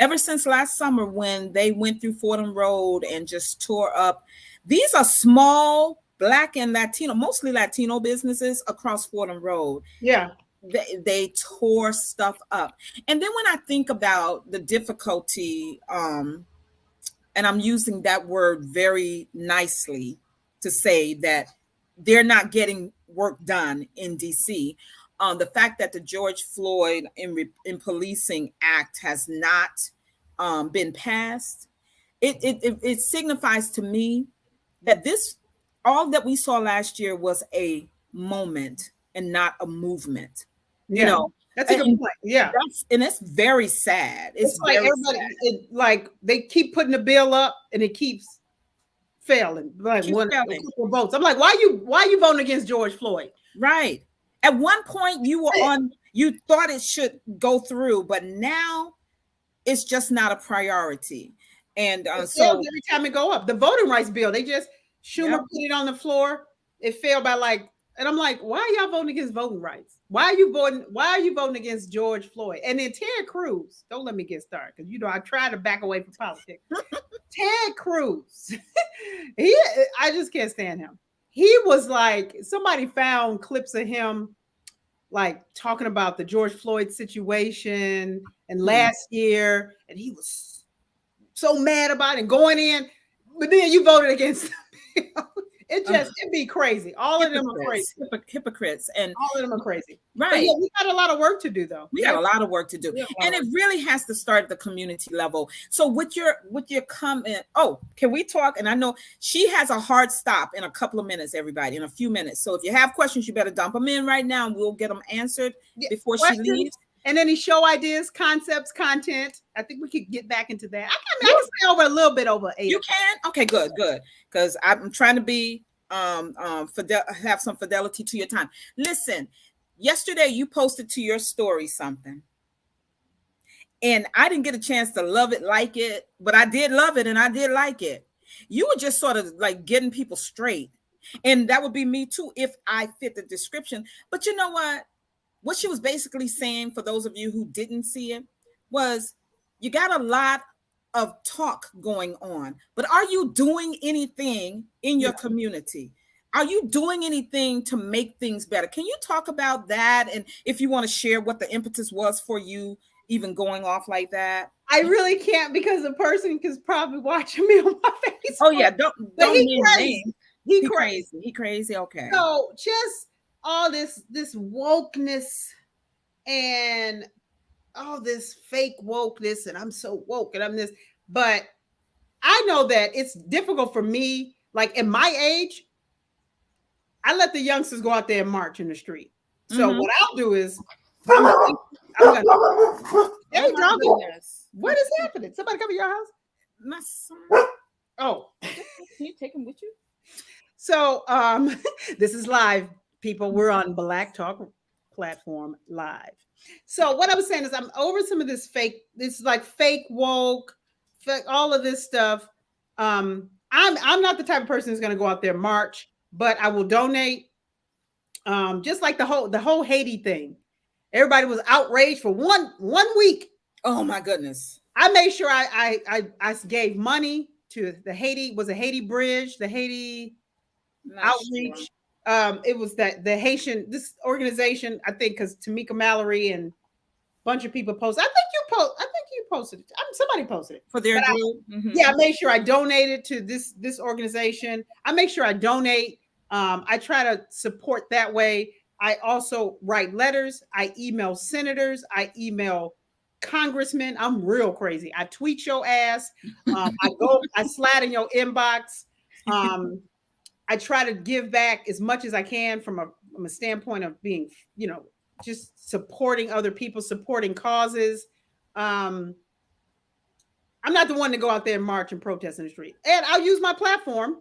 Ever since last summer when they went through Fordham Road and just tore up. These are small Black and Latino, mostly Latino businesses across Fordham Road. Yeah. They tore stuff up. And then when I think about the difficulty, and I'm using that word very nicely to say that they're not getting work done in DC. The fact that the George Floyd in Policing Act has not been passed, it signifies to me that all that we saw last year was a moment and not a movement. Yeah. That's a good point. Yeah. And it's very sad. It's like everybody, like they keep putting the bill up and it keeps failing. Like one votes. I'm like, why you voting against George Floyd? Right. At one point you thought it should go through, but now it's just not a priority. And so every time it go up, the voting rights bill, Schumer put it on the floor. It failed by like And I'm like, why are y'all voting against voting rights? Why are you voting against George Floyd? And then Ted Cruz, don't let me get started, because I try to back away from politics. Ted Cruz, I just can't stand him. He was like, somebody found clips of him like talking about the George Floyd situation and last year, and he was so mad about it and going in, but then you voted against him. It'd be crazy. All of them are crazy. Hypocrites. And all of them are crazy. Right. Yeah, we got a lot of work to do, though. We got a lot of work to do. And it really has to start at the community level. So with your comment, can we talk? And I know she has a hard stop in a couple of minutes, everybody, in a few minutes. So if you have questions, you better dump them in right now and we'll get them answered before she leaves. And any show ideas, concepts, content. I think we could get back into that. I can stay over a little bit over 8. You can? Okay, good. Because I'm trying to be have some fidelity to your time. Listen, yesterday you posted to your story something. And I didn't get a chance to love it, like it, but I did love it and I did like it. You were just sort of like getting people straight. And that would be me too if I fit the description. But you know what? What she was basically saying, for those of you who didn't see it, was you got a lot of talk going on, but are you doing anything in your community? Are you doing anything to make things better? Can you talk about that? And if you want to share what the impetus was for you even going off like that? I really can't, because the person is probably watching me on my Facebook. Oh yeah, don't name names. He crazy. He crazy. Okay. So just all this wokeness and all this fake wokeness, and I'm so woke and I'm this, but I know that it's difficult for me. Like in my age, I let the youngsters go out there and march in the street. So what I'll do is I'm gonna what is happening? Somebody come to your house? My son. Oh. Can you take him with you? So this is live, people. We're on Black Talk platform live. So what I was saying is I'm over some of this like fake woke, all of this stuff. I'm not the type of person who's going to go out there and march, but I will donate. Just like the whole Haiti thing. Everybody was outraged for one week. Oh my goodness. I made sure I gave money to the Haiti bridge, the Haiti outreach. Sure. It was the Haitian, this organization, I think, because Tamika Mallory and a bunch of people posted. I think you posted it. Somebody posted it for their group. Yeah, I made sure I donated to this organization. I make sure I donate. I try to support that way. I also write letters. I email senators. I email congressmen. I'm real crazy. I tweet your ass. I slide in your inbox. I try to give back as much as I can from a standpoint of being, just supporting other people, supporting causes. I'm not the one to go out there and march and protest in the street. And I'll use my platform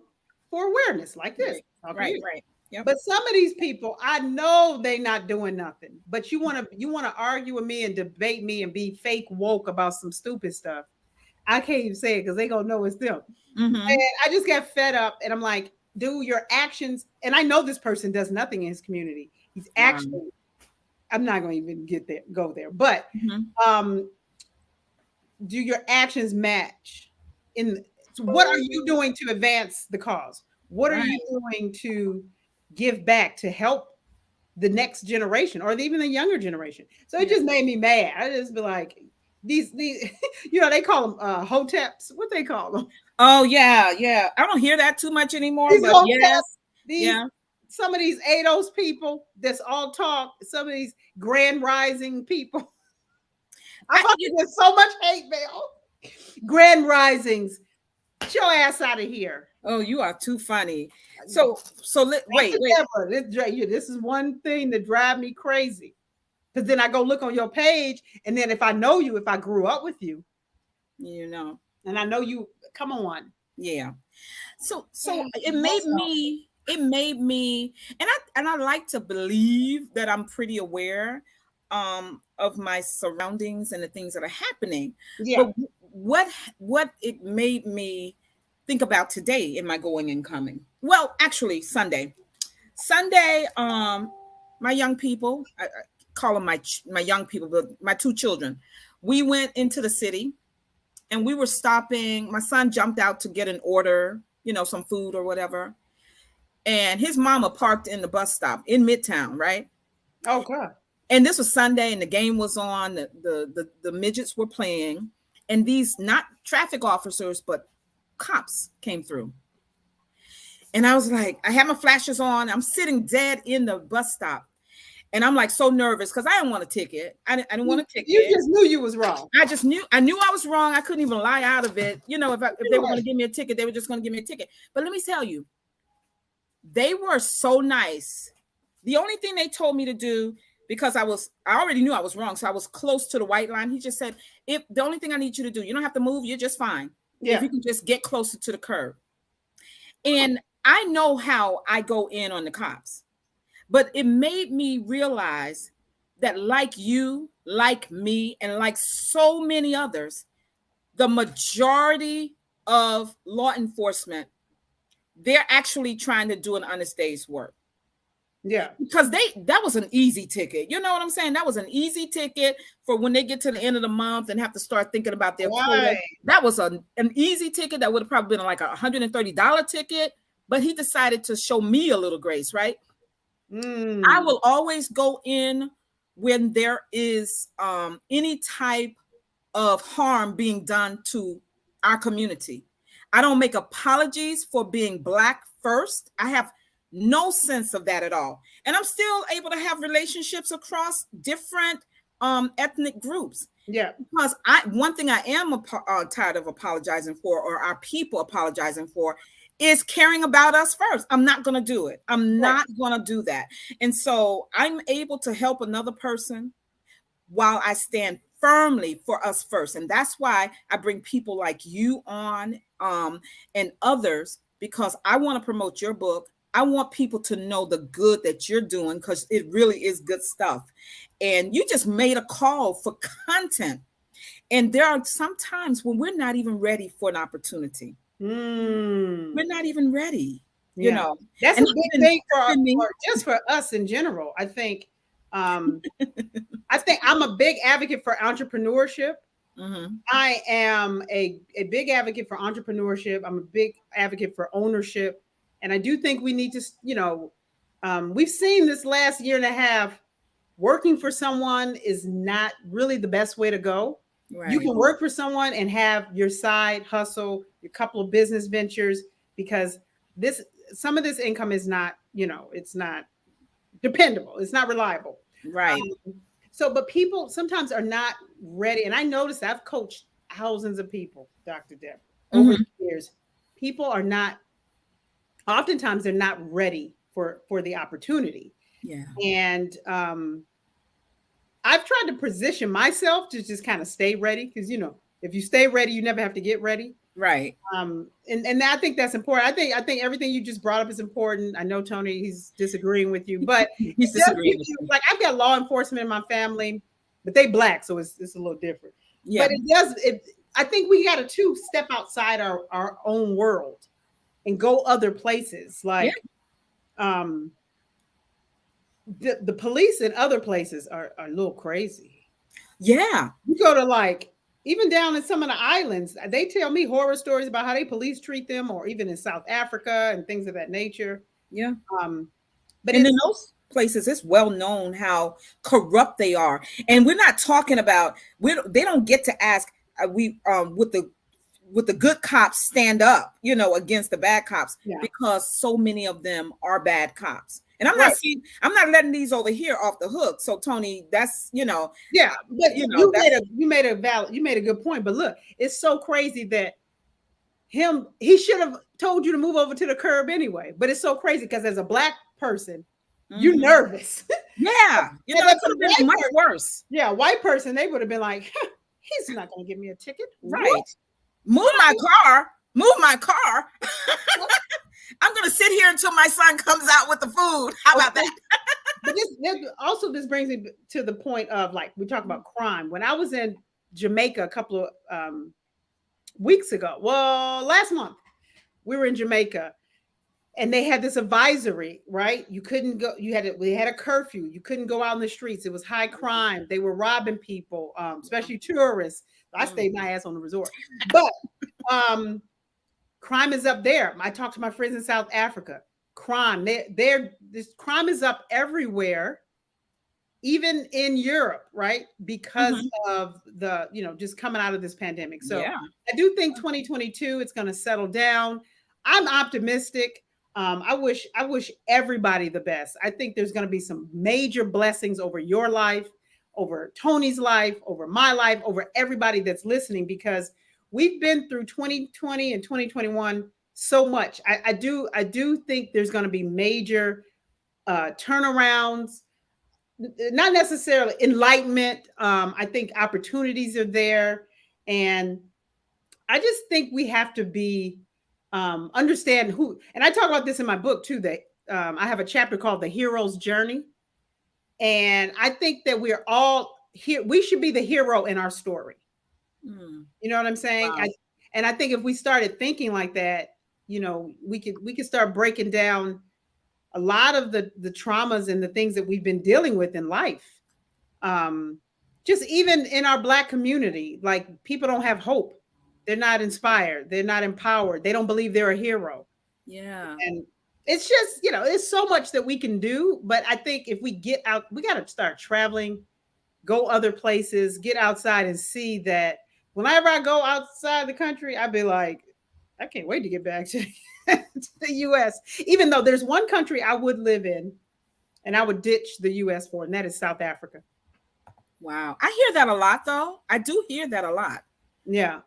for awareness like this. Right. Yep. But some of these people, I know they're not doing nothing. But you want to argue with me and debate me and be fake woke about some stupid stuff. I can't even say it because they gonna know it's them. And I just got fed up, and I'm like, do your actions. And I know this person does nothing in his community. He's actually, I'm not going to even go there, but do your actions match? So what are you doing to advance the cause? What are you doing to give back to help the next generation or even the younger generation? So it just made me mad. I just be like, these they call them hoteps. What they call them? Oh yeah. I don't hear that too much anymore. But yes, some of these ADOS people that's all talk. Some of these grand rising people. I fucking get so much hate mail. Grand risings. Get your ass out of here. Oh, you are too funny. So wait. This is one thing that drives me crazy. Because then I go look on your page, and then if I know you, if I grew up with you, and I know you, come on. Yeah. So it made me, and I like to believe that I'm pretty aware of my surroundings and the things that are happening. Yeah. But what it made me think about today in my going and coming. Well, actually Sunday. Sunday, my young people, I call them my young people, but my two children, we went into the city and we were stopping. My son jumped out to get an order, some food or whatever. And his mama parked in the bus stop in Midtown, right? Oh God. And this was Sunday and the game was on, the midgets were playing, and these not traffic officers, but cops came through. And I was like, I had my flashes on. I'm sitting dead in the bus stop. And I'm like so nervous because I didn't want a ticket. I didn't want a ticket. You just knew you was wrong. I knew I was wrong. I couldn't even lie out of it. If they were going to give me a ticket, they were just going to give me a ticket. But let me tell you, they were so nice. The only thing they told me to do, because I already knew I was wrong, so I was close to the white line. He just said, if the only thing I need you to do, you don't have to move, you're just fine. Yeah. If you can just get closer to the curb. And I know how I go in on the cops, but it made me realize that like you, like me, and like so many others, the majority of law enforcement, they're actually trying to do an honest day's work. Yeah. Because that was an easy ticket. You know what I'm saying? That was an easy ticket for when they get to the end of the month and have to start thinking about their quota. That was an easy ticket that would have probably been like a $130 ticket, but he decided to show me a little grace, right? I will always go in when there is any type of harm being done to our community. I don't make apologies for being Black first. I have no sense of that at all. And I'm still able to have relationships across different ethnic groups. Yeah. Because one thing I am tired of apologizing for, or our people apologizing for, is caring about us first. I'm not going to do it. I'm not going to do that. And so I'm able to help another person while I stand firmly for us first. And that's why I bring people like you on and others, because I want to promote your book. I want people to know the good that you're doing, because it really is good stuff. And you just made a call for content. And there are some times when we're not even ready for an opportunity. We're not even ready, you know. That's a big thing for just for us in general. I think I'm a big advocate for entrepreneurship. Mm-hmm. I am a big advocate for entrepreneurship. I'm a big advocate for ownership. And I do think we need to, we've seen this last year and a half, working for someone is not really the best way to go. Right. You can work for someone and have your side hustle, your couple of business ventures, because some of this income is not, it's not dependable. It's not reliable. Right. But people sometimes are not ready. And I noticed I've coached thousands of people, Dr. Deb, over the years. People are not, oftentimes they're not ready for the opportunity. Yeah. And I've tried to position myself to just kind of stay ready, because, if you stay ready, you never have to get ready. Right. And I think that's important. I think everything you just brought up is important. I know Tony, he's disagreeing with you, but he's disagreeing with you. Like, I've got law enforcement in my family, but they Black, so it's a little different. Yeah. But I think we got to step outside our own world and go other places. Like, the police in other places are a little crazy. Yeah. You go to even down in some of the islands, they tell me horror stories about how they police treat them, or even in South Africa and things of that nature. Yeah. But in those places, it's well known how corrupt they are. And we're not talking about, they don't get to ask, with the good cops stand up, against the bad cops, because so many of them are bad cops. And I'm not letting these over here off the hook. So Tony, that's, yeah, but you made a good point. But look, it's so crazy that he should have told you to move over to the curb anyway. But it's so crazy because as a Black person, you're nervous. Yeah, that could have been much worse. Yeah, white person, they would have been like, he's not going to give me a ticket, right? What? Move my car. I'm going to sit here until my son comes out with the food. How about that? But this brings me to the point of, we talk about crime. When I was in Jamaica a couple of weeks ago, last month, we were in Jamaica. and they had this advisory, right? You couldn't go, we had a curfew. You couldn't go out in the streets. It was high crime. They were robbing people, especially tourists. I stayed my ass on the resort. But crime is up there. I talked to my friends in South Africa. Crime, this crime is up everywhere, even in Europe, right? Because of the, just coming out of this pandemic. So I do think 2022, it's going to settle down. I'm optimistic. I wish everybody the best. I think there's going to be some major blessings over your life, over Tony's life, over my life, over everybody that's listening, because we've been through 2020 and 2021 so much. I do think there's going to be major turnarounds, not necessarily enlightenment. I think opportunities are there. And I just think we have to be, understand who, and I talk about this in my book too, that I have a chapter called The Hero's Journey. And I think that we're all here. We should be the hero in our story. You know what I'm saying? Wow. I think if we started thinking like that, we could start breaking down a lot of the traumas and the things that we've been dealing with in life. Just even in our Black community, like, people don't have hope. They're not inspired. They're not empowered. They don't believe they're a hero. Yeah. And it's just, it's so much that we can do. But I think if we get out, we got to start traveling, go other places, get outside and see that whenever I go outside the country, I'd be like, I can't wait to get back to the U.S. Even though there's one country I would live in and I would ditch the U.S. for, and that is South Africa. Wow. I hear that a lot, though. I do hear that a lot. Yeah.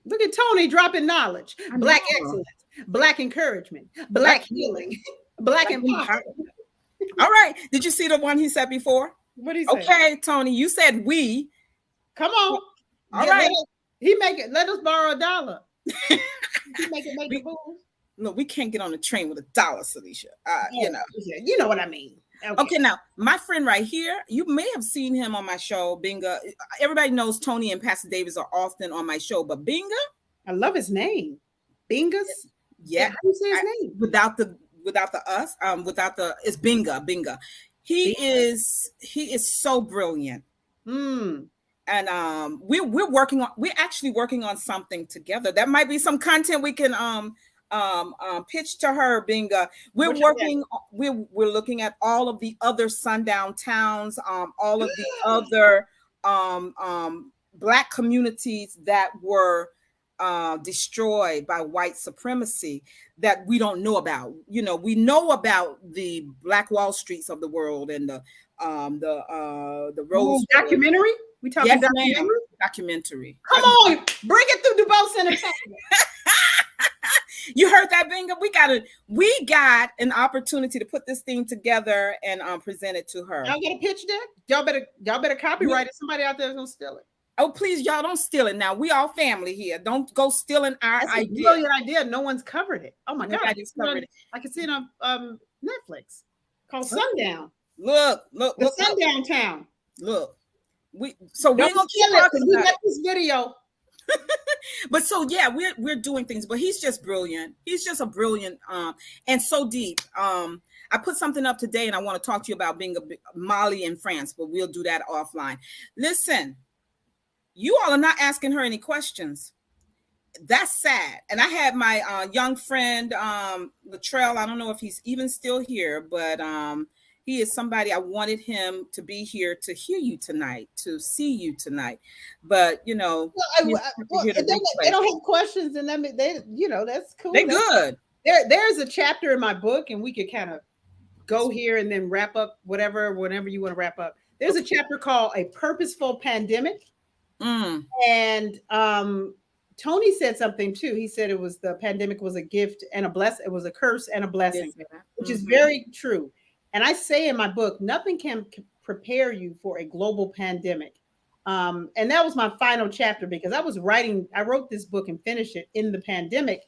Look at Tony dropping knowledge. Black excellence, Black encouragement, Black healing, Black empowerment. All right. Did you see the one he said before? What did he say? Okay, Tony, you said we. Come on. All right. Let us borrow $1. He make it move. No, we can't get on the train with $1, Syleecia. You know what I mean. Okay, now my friend right here, you may have seen him on my show, Binga. Everybody knows Tony and Pastor Davis are often on my show, but Binga, I love his name, Bingas. Yeah, how do you say his name? Without the it's Binga. He is so brilliant. And we're actually working on something together. That might be some content we can pitch to her. Binga. We're looking at all of the other sundown towns, all of the other Black communities that were destroyed by white supremacy that we don't know about. We know about the Black Wall Streets of the world and the Rose documentary. We talking documentary. Come on, bring it through DuBose Center. You heard that, Binga? We got an opportunity to put this thing together and present it to her. Y'all get a pitch deck? Y'all better copyright it. Somebody out there is gonna steal it. Oh, please, y'all don't steal it now. We all family here. Don't go stealing our That's idea. A brilliant idea. No one's covered it. Oh my God. I can see it on Netflix called Sundown. Look. The Sundown Town. Look. We're gonna keep talking about this video. But so yeah, we're doing things, but he's just brilliant. He's just a brilliant and so deep. I put something up today and I want to talk to you about being Mali in France, but we'll do that offline. Listen, you all are not asking her any questions. That's sad. And I had my young friend Latrell. I don't know if he's even still here, but he is somebody I wanted him to be here to hear you tonight, to see you tonight. But they don't have questions, and that's cool. They're good. There's a chapter in my book, and we could kind of go here and then wrap up whenever you want to wrap up. There's a chapter called A Purposeful Pandemic. And Tony said something too. He said the pandemic was a gift and a blessing. It was a curse and a blessing, which is very true. And I say in my book, nothing can prepare you for a global pandemic. And that was my final chapter because I wrote this book and finished it in the pandemic.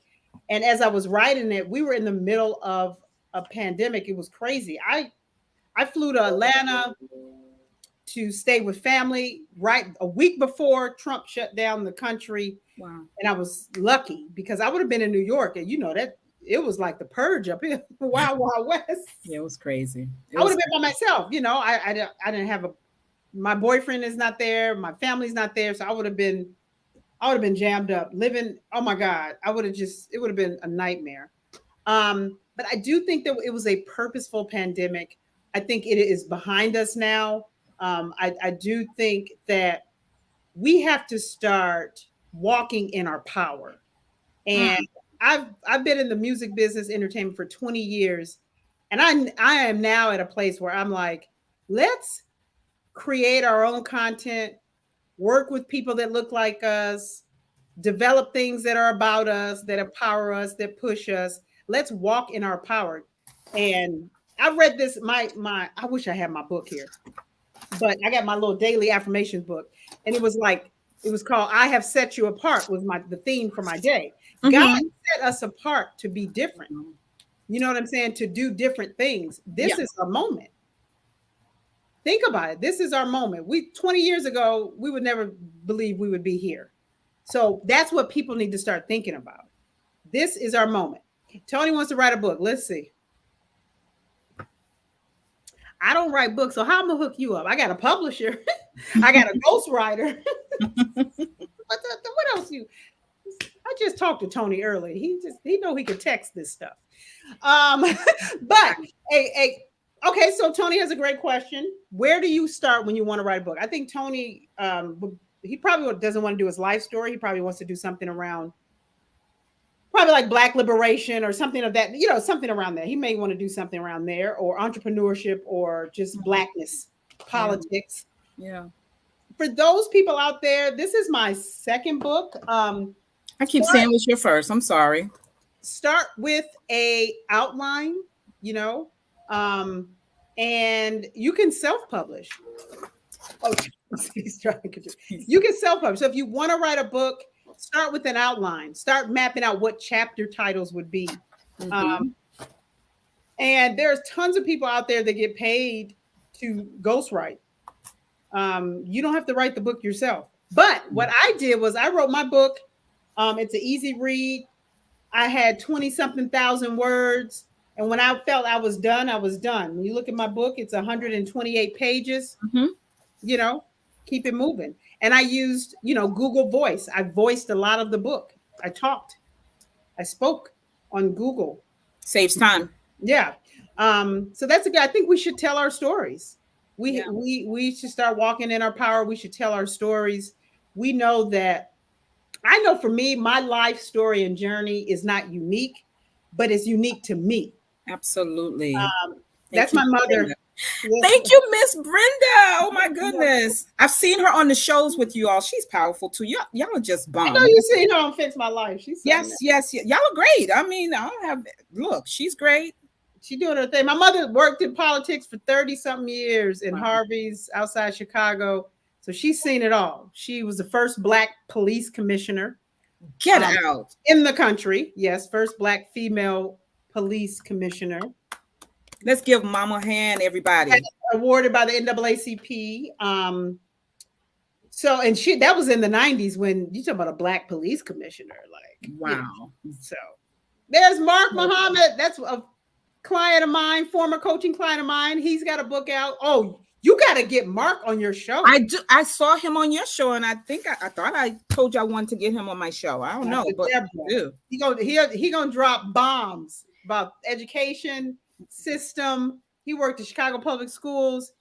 And as I was writing it, we were in the middle of a pandemic. It was crazy. I flew to Atlanta to stay with family right a week before Trump shut down the country. Wow. And I was lucky because I would have been in New York, and that it was like the purge up here, Wild Wild West. Yeah, it was crazy. I would have been by myself, you know. I didn't have my boyfriend is not there, my family's not there, so I would have been jammed up, living. Oh my God, it would have been a nightmare. But I do think that it was a purposeful pandemic. I think it is behind us now. I do think that we have to start walking in our power. And I've been in the music business, entertainment for 20 years. And I am now at a place where I'm like, let's create our own content, work with people that look like us, develop things that are about us, that empower us, that push us. Let's walk in our power. And I read this, I wish I had my book here, but I got my little daily affirmations book. And it was called I Have Set You Apart, was the theme for my day. God set us apart to be different. You know what I'm saying? To do different things. This is our moment. Think about it. This is our moment. 20 years ago, we would never believe we would be here. So that's what people need to start thinking about. This is our moment. Tony wants to write a book. Let's see. I don't write books, so how am I gonna hook you up? I got a publisher. I got a ghostwriter. What else I just talked to Tony earlier. He know he could text this stuff. But okay, so Tony has a great question. Where do you start when you want to write a book? I think Tony, he probably doesn't want to do his life story. He probably wants to do something around, probably like Black liberation or something of that, something around that. He may want to do something around there, or entrepreneurship, or just Blackness, politics. Yeah. For those people out there, this is my second book. I keep saying it was your first. I'm sorry. Start with a outline, and you can self-publish. Oh, he's trying to. You can self-publish. So if you want to write a book, start with an outline. Start mapping out what chapter titles would be. And there's tons of people out there that get paid to ghostwrite. You don't have to write the book yourself. But what I did was I wrote my book. It's an easy read. I had 20-something thousand words. And when I felt I was done, I was done. When you look at my book, it's 128 pages. Keep it moving. And I used, Google Voice. I voiced a lot of the book. I talked. I spoke on Google. Saves time. Yeah. So that's I think we should tell our stories. We should start walking in our power. We should tell our stories. We know that, I know for me, my life story and journey is not unique, but it's unique to me. Absolutely. That's my mother. Thank you, Miss Brenda. Oh my goodness. I've seen her on the shows with you all. She's powerful too. Y'all are just bomb. I know you seen her on Fix My Life. She's yes. Y'all are great. I mean, look, she's great. She doing her thing. My mother worked in politics for 30-something years in Harvey's outside Chicago. So she's seen it all. She was the first Black police commissioner. Get out. In the country. Yes, first Black female police commissioner. Let's give Mama a hand, everybody. Awarded by the NAACP. So, and that was in the 90s when you talk about a Black police commissioner. Like, wow. So there's Mark Muhammad. That's a client of mine, former coaching client of mine. He's got a book out. Oh, you got to get Mark on your show. I do. I saw him on your show, and I think I thought I told you I wanted to get him on my show. I don't know, but he gonna drop bombs about education system. He worked at Chicago Public Schools.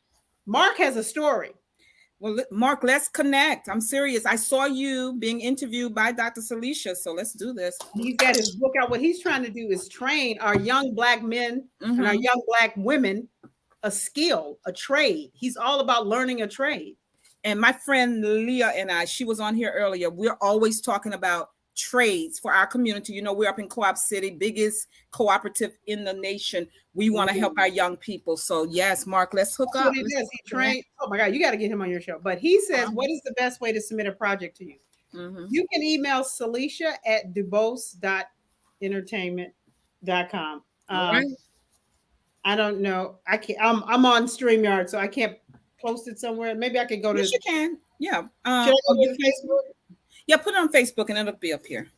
Mark has a story. Well, Mark, let's connect. I'm serious. I saw you being interviewed by Dr. Syleecia, so let's do this. He's got his book out. What he's trying to do is train our young Black men and our young Black women a skill, a trade. He's all about learning a trade. And my friend Leah and she was on here earlier. We're always talking about trades for our community. We're up in Co-op City, biggest cooperative in the nation. We want to help our young people. So yes, Mark, let's hook up. He trained. Oh my God, you got to get him on your show. But he says, what is the best way to submit a project to you? You can email Syleecia at dubose.entertainment.com. I don't know. I can't. I'm on StreamYard, so I can't post it somewhere. Maybe I could go to. Yes, you can. Yeah. Should I go to Facebook? Yeah, put it on Facebook, and it'll be up here.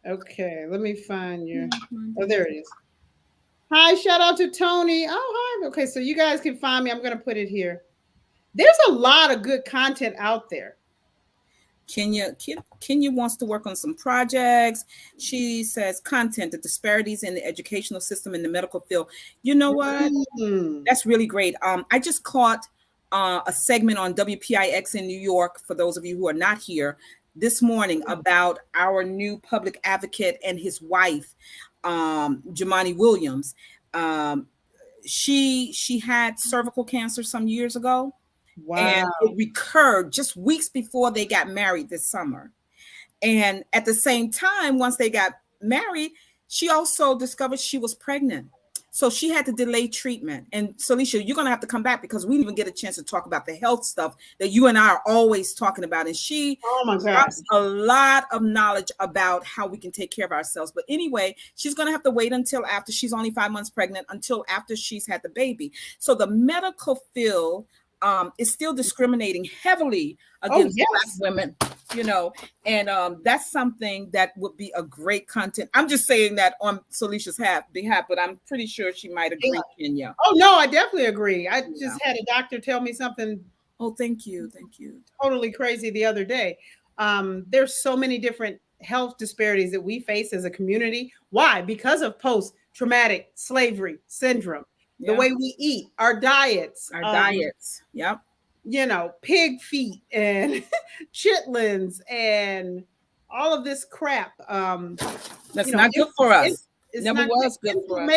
Okay, let me find your. Oh, there it is. Hi, shout out to Tony. Oh, hi. Okay, so you guys can find me. I'm going to put it here. There's a lot of good content out there. Kenya wants to work on some projects. She says content, the disparities in the educational system in the medical field. You know what? That's really great. I just caught a segment on WPIX in New York, for those of you who are not here, this morning about our new public advocate and his wife, Jamani Williams. She had cervical cancer some years ago. Wow. And it recurred just weeks before they got married this summer. And at the same time, once they got married, she also discovered she was pregnant. So she had to delay treatment. And Syleecia, you're going to have to come back because we didn't even get a chance to talk about the health stuff that you and I are always talking about. And she drops a lot of knowledge about how we can take care of ourselves. But anyway, she's going to have to wait until after she's only 5 months pregnant, until after she's had the baby. So the medical field is still discriminating heavily against Black women, you know, and that's something that would be a great content. I'm just saying that on Syleecia's behalf, but I'm pretty sure she might agree, Kenya. Oh, no, I definitely agree. I just had a doctor tell me something. Oh, thank you. Totally crazy the other day. There's so many different health disparities that we face as a community. Why? Because of post-traumatic slavery syndrome. The way we eat, our diets. Yep. You know, pig feet and chitlins and all of this crap. That's not good for us. It never was good for us.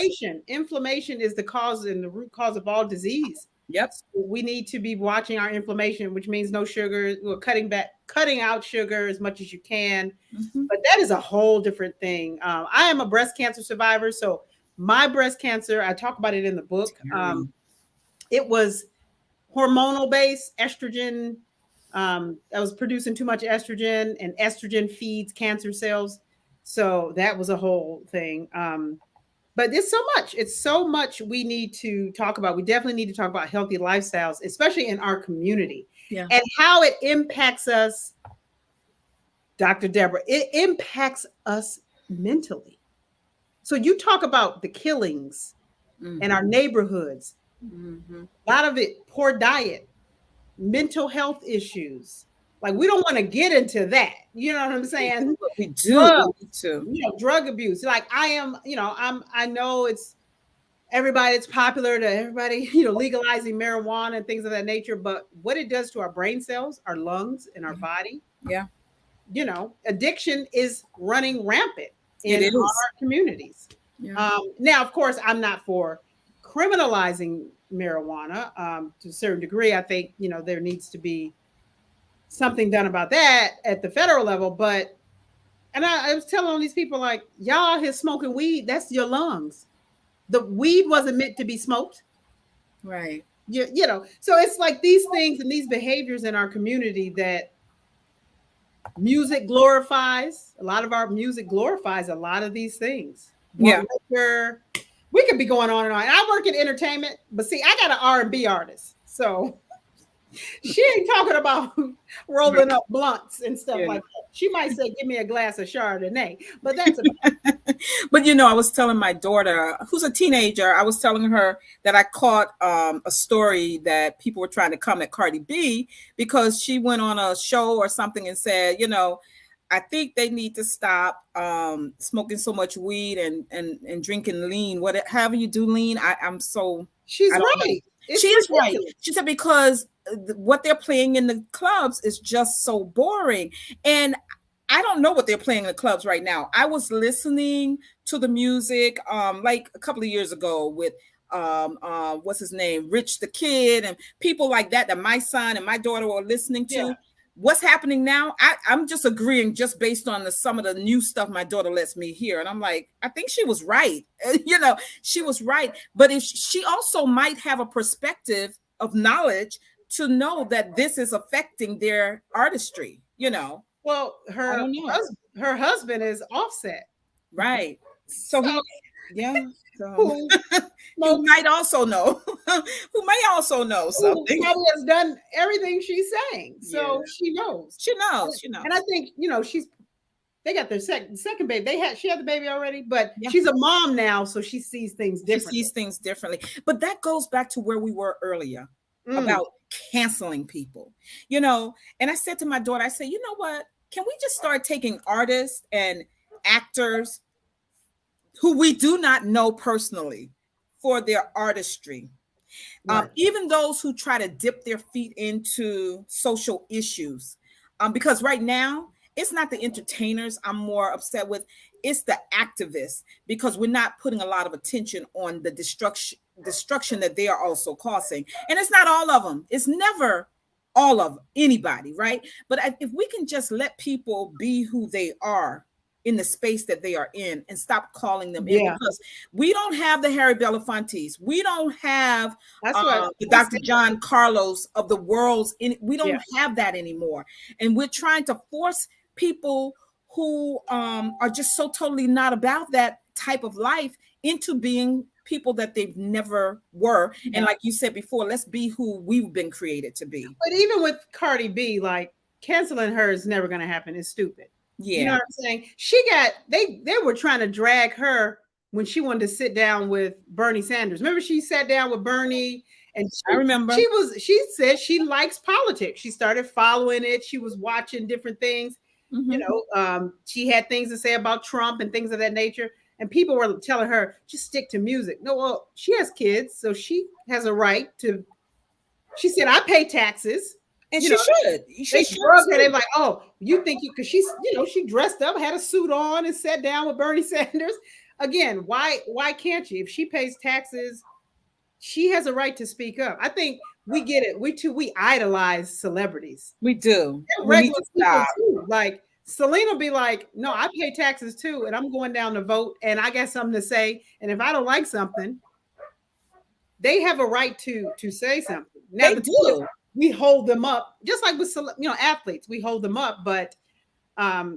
Inflammation is the cause and the root cause of all disease. Yep. So we need to be watching our inflammation, which means no sugar. We're cutting out sugar as much as you can. Mm-hmm. But that is a whole different thing. I am a breast cancer survivor, so my breast cancer, I talk about it in the book. It was hormonal based estrogen. I was producing too much estrogen, and estrogen feeds cancer cells. So that was a whole thing. But it's so much we need to talk about. We definitely need to talk about healthy lifestyles, especially in our community, and how it impacts us. Dr. Deborah, it impacts us mentally. So you talk about the killings in our neighborhoods, a lot of it, poor diet, mental health issues. Like, we don't want to get into that. You know what I'm saying? We do. Drug abuse. Like, I know it's popular to everybody, legalizing marijuana and things of that nature, but what it does to our brain cells, our lungs, and our body. Yeah. Addiction is running rampant in our communities. Yeah. Now, of course, I'm not for criminalizing marijuana to a certain degree. I think, there needs to be something done about that at the federal level. But, and I was telling all these people, like, y'all here smoking weed, that's your lungs. The weed wasn't meant to be smoked. Right. So it's like these things and these behaviors in our community that music glorifies. A lot of our music glorifies a lot of these things. Yeah. We could be going on and on. And I work in entertainment, but see, I got an R&B artist. So she ain't talking about rolling up blunts and stuff like that. She might say, give me a glass of Chardonnay, but that's about But I was telling my daughter, who's a teenager, I was telling her that I caught a story that people were trying to come at Cardi B because she went on a show or something and said, I think they need to stop smoking so much weed and drinking lean. However you do lean, I'm so. She's right. She is right. She said because what they're playing in the clubs is just so boring. And I don't know what they're playing in the clubs right now. I was listening to the music like a couple of years ago with what's his name, Rich the Kid, and people like that my son and my daughter were listening to. Yeah. What's happening now? I'm just agreeing just based on some of the new stuff my daughter lets me hear. And I'm like, I think she was right. She was right. But if she also might have a perspective of knowledge to know that this is affecting their artistry, Well, her husband is Offset. Right. So who might also know, who may also know something. Who probably has done everything she's saying. So she knows. She knows. And I think, they got their second baby. She had the baby already, but Yeah. she's a mom now, so she sees things differently. She sees things differently. But that goes back to where we were earlier about canceling people, you know. And I said to my daughter, I said, you know what? Can we just start taking artists and actors who we do not know personally for their artistry? Right. Even those who try to dip their feet into social issues. Because right now, it's not the entertainers I'm more upset with, it's the activists, because we're not putting a lot of attention on the destruction that they are also causing. And it's not all of them. It's never all of anybody, right? But if we can just let people be who they are in the space that they are in and stop calling them in, because we don't have the Harry Belafontes, we don't have the Dr. John Carlos of the world's we don't have that anymore. And we're trying to force people who are just so totally not about that type of life into being people that they've never were. And like you said before, let's be who we've been created to be. But even with Cardi B, like, canceling her is never going to happen. It's stupid. Yeah. You know what I'm saying? They were trying to drag her when she wanted to sit down with Bernie Sanders. Remember, she sat down with Bernie, and I remember she said she likes politics. She started following it. She was watching different things. You know, she had things to say about Trump and things of that nature. And people were telling her, just stick to music. No, well, she has kids, so she has a right to. She said, I pay taxes. And she should. They drugged her. They're like, oh, you think you, because she's, you know, she dressed up, had a suit on, and sat down with Bernie Sanders. Again, why can't she? If she pays taxes, she has a right to speak up. I think we get it. We idolize celebrities. We do. Regular people too. Like, Selena be like, no, I pay taxes too, and I'm going down to vote, and I got something to say. And if I don't like something, they have a right to say something. Now, they do. We hold them up, just like with, you know, athletes. We hold them up, but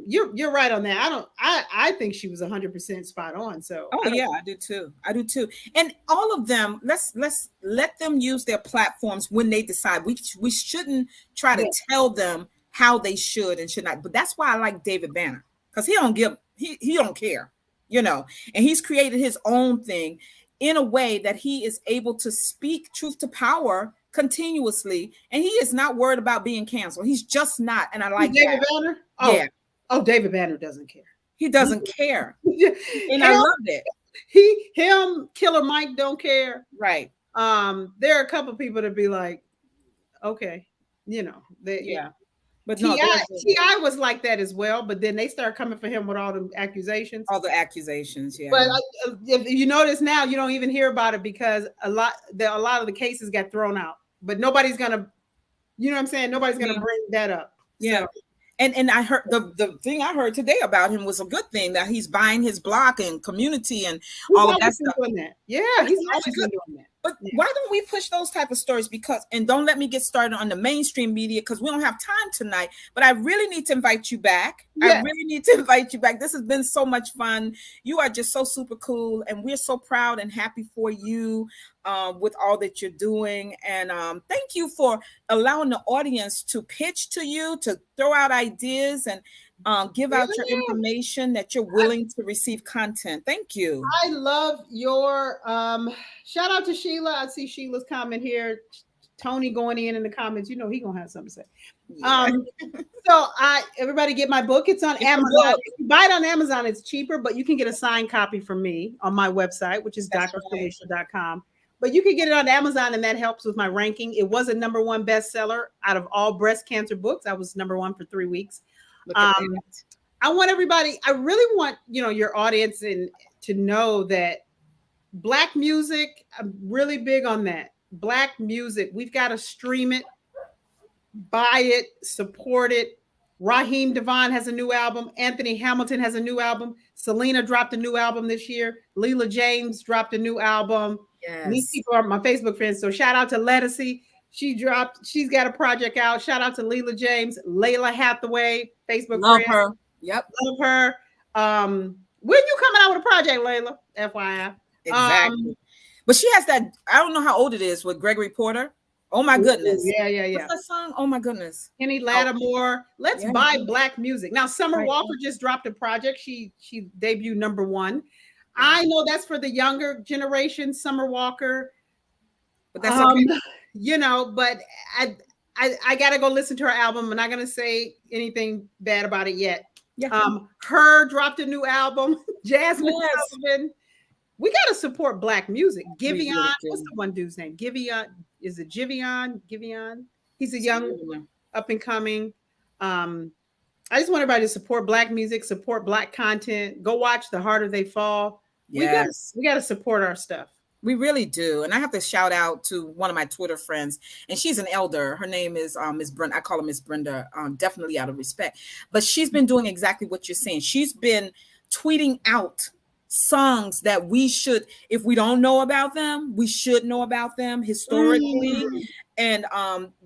you're right on that. I think she was 100% spot on. So I do too. And all of them, let's let them use their platforms when they decide. We shouldn't try to tell them how they should and should not. But that's why I like David Banner, because he don't care, you know, and he's created his own thing in a way that he is able to speak truth to power continuously, and he is not worried about being canceled. He's just not. And I like David Banner. Oh, yeah. Oh, David Banner doesn't care. He doesn't care. And I love it. Him, Killer Mike don't care. Right. There are a couple people to be like, okay, you know, but T.I. was like that as well, but then they start coming for him with all the accusations. All the accusations, yeah. But if you notice now, you don't even hear about it because a lot of the cases got thrown out. But nobody's gonna, you know what I'm saying? Nobody's gonna bring that up. Yeah. So. And I heard the thing I heard today about him was a good thing, that he's buying his block and community and all of that stuff. Doing that. Yeah, he's always been doing that. But why don't we push those type of stories? And don't let me get started on the mainstream media, because we don't have time tonight. But I really need to invite you back. I really need to invite you back. This has been so much fun. You are just so super cool, and we're so proud and happy for you with all that you're doing. And thank you for allowing the audience to pitch to you, to throw out ideas and give out your information, that you're willing to receive content. Thank you. I love your shout out to Sheila. I see Sheila's comment here. Tony going in the comments. You know he gonna have something to say. Yeah. So everybody get my book. It's on Amazon. If you buy it on Amazon, it's cheaper, but you can get a signed copy from me on my website, which is drsyleecia.com. But you can get it on Amazon, and that helps with my ranking. It was a #1 bestseller out of all breast cancer books. I was #1 for 3 weeks. I really want, you know, your audience to know that Black music, I'm really big on that. Black music, we've got to stream it, buy it, support it. Raheem Devon has a new album. Anthony Hamilton has a new album. Selena dropped a new album this year. Leela James dropped a new album. Yes. These people are my Facebook friends. So shout out to Lettucey. She's got a project out. Shout out to Leela James, Layla Hathaway, Facebook love friend. her. Yep. Love her. When you coming out with a project, Layla? FYI. Exactly. But she has that, I don't know how old it is, with Gregory Porter. Oh my goodness. Yeah. What's that song? Oh my goodness. Kenny Lattimore. Let's buy black music. Now, Summer Walker just dropped a project. She debuted #1. I know that's for the younger generation, Summer Walker. But that's okay. You know, but I gotta go listen to her album. I'm not gonna say anything bad about it yet. Yeah. Her dropped a new album. Jasmine Sullivan. We gotta support black music. Giveon, what's the one dude's name? Giveon, is it Giveon? He's a young up and coming. I just want everybody to support black music, support black content. Go watch The Harder They Fall. Yes. We gotta support our stuff. We really do. And I have to shout out to one of my Twitter friends, and she's an elder. Her name is Miss Brenda. I call her Miss Brenda, definitely out of respect. But she's been doing exactly what you're saying. She's been tweeting out songs that we should, if we don't know about them, we should know about them historically. And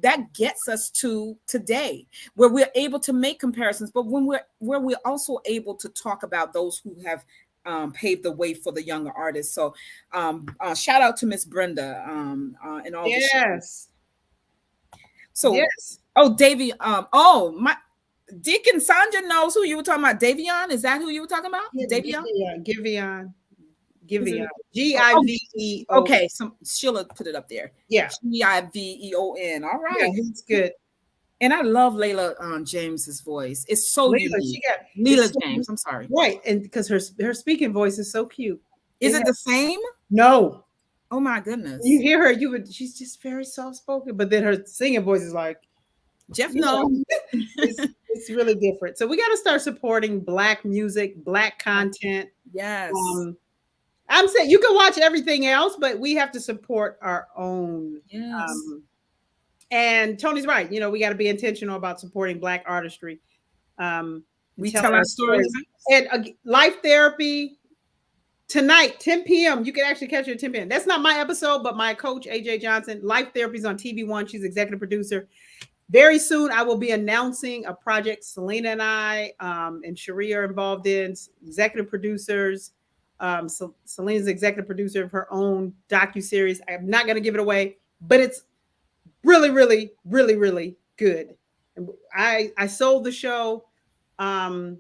that gets us to today, where we're able to make comparisons, but where we're also able to talk about those who have paved the way for the younger artists. So shout out to Miss Brenda and all. Yes. So yes. Oh, Davy. My Deacon Sandra knows who you were talking about. Davion, is that who you were talking about? Yeah, Davion. Giveon. Giveon. Okay, so Sheila put it up there. Yeah. Giveon. All right. Yeah, he's good. And I love Layla James's voice. It's so unique. Layla James. I'm sorry. Right, and because her speaking voice is so cute. Is it the same? No. Oh my goodness. You hear her, she's just very soft spoken, but then her singing voice is like Jeff. No, it's really different. So we got to start supporting black music, black content. Yes. I'm saying you can watch everything else, but we have to support our own. Yes. And Tony's right. You know, we got to be intentional about supporting black artistry. We tell our stories. And Life Therapy tonight, 10 p.m. You can actually catch it at 10 p.m. That's not my episode, but my coach, AJ Johnson. Life Therapy is on TV1. She's executive producer. Very soon, I will be announcing a project Selena and I and Cherie are involved in, executive producers. So Selena's executive producer of her own docuseries. I'm not going to give it away, but it's really, really, really, really good. And I sold the show to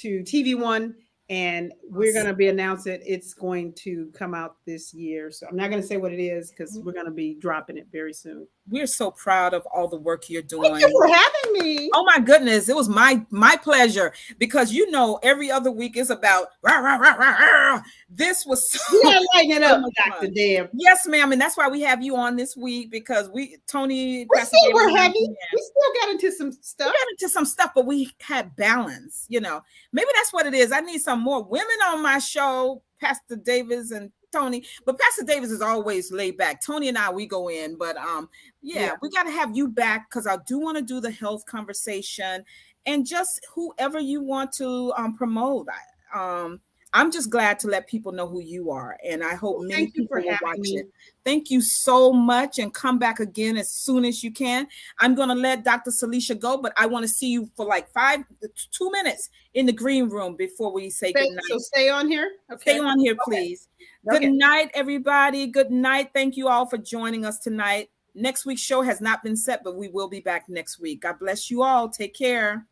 TV1, and we're going to be announcing it. It's going to come out this year. So I'm not going to say what it is because we're going to be dropping it very soon. We're so proud of all the work you're doing. Thank you for having me. Oh my goodness, it was my pleasure, because you know every other week is about rah, rah, rah, rah, rah. This was so you gotta lighten it up, Dr. Deb. Yes, ma'am, and that's why we have you on this week, because Tony, we still were heavy. We still got into some stuff. But we had balance. You know, maybe that's what it is. I need some more women on my show, Pastor Davis and Tony, but Pastor Davis is always laid back. Tony and I, we go in, but yeah, we got to have you back, because I do want to do the health conversation and just whoever you want to promote. I'm just glad to let people know who you are, and I hope many people will watch it. Thank you so much, and come back again as soon as you can. I'm going to let Dr. Syleecia go, but I want to see you for like 2 minutes in the green room before we say good night. So stay on here. Okay. Stay on here, please. Okay. Good night, everybody. Good night. Thank you all for joining us tonight. Next week's show has not been set, but we will be back next week. God bless you all. Take care.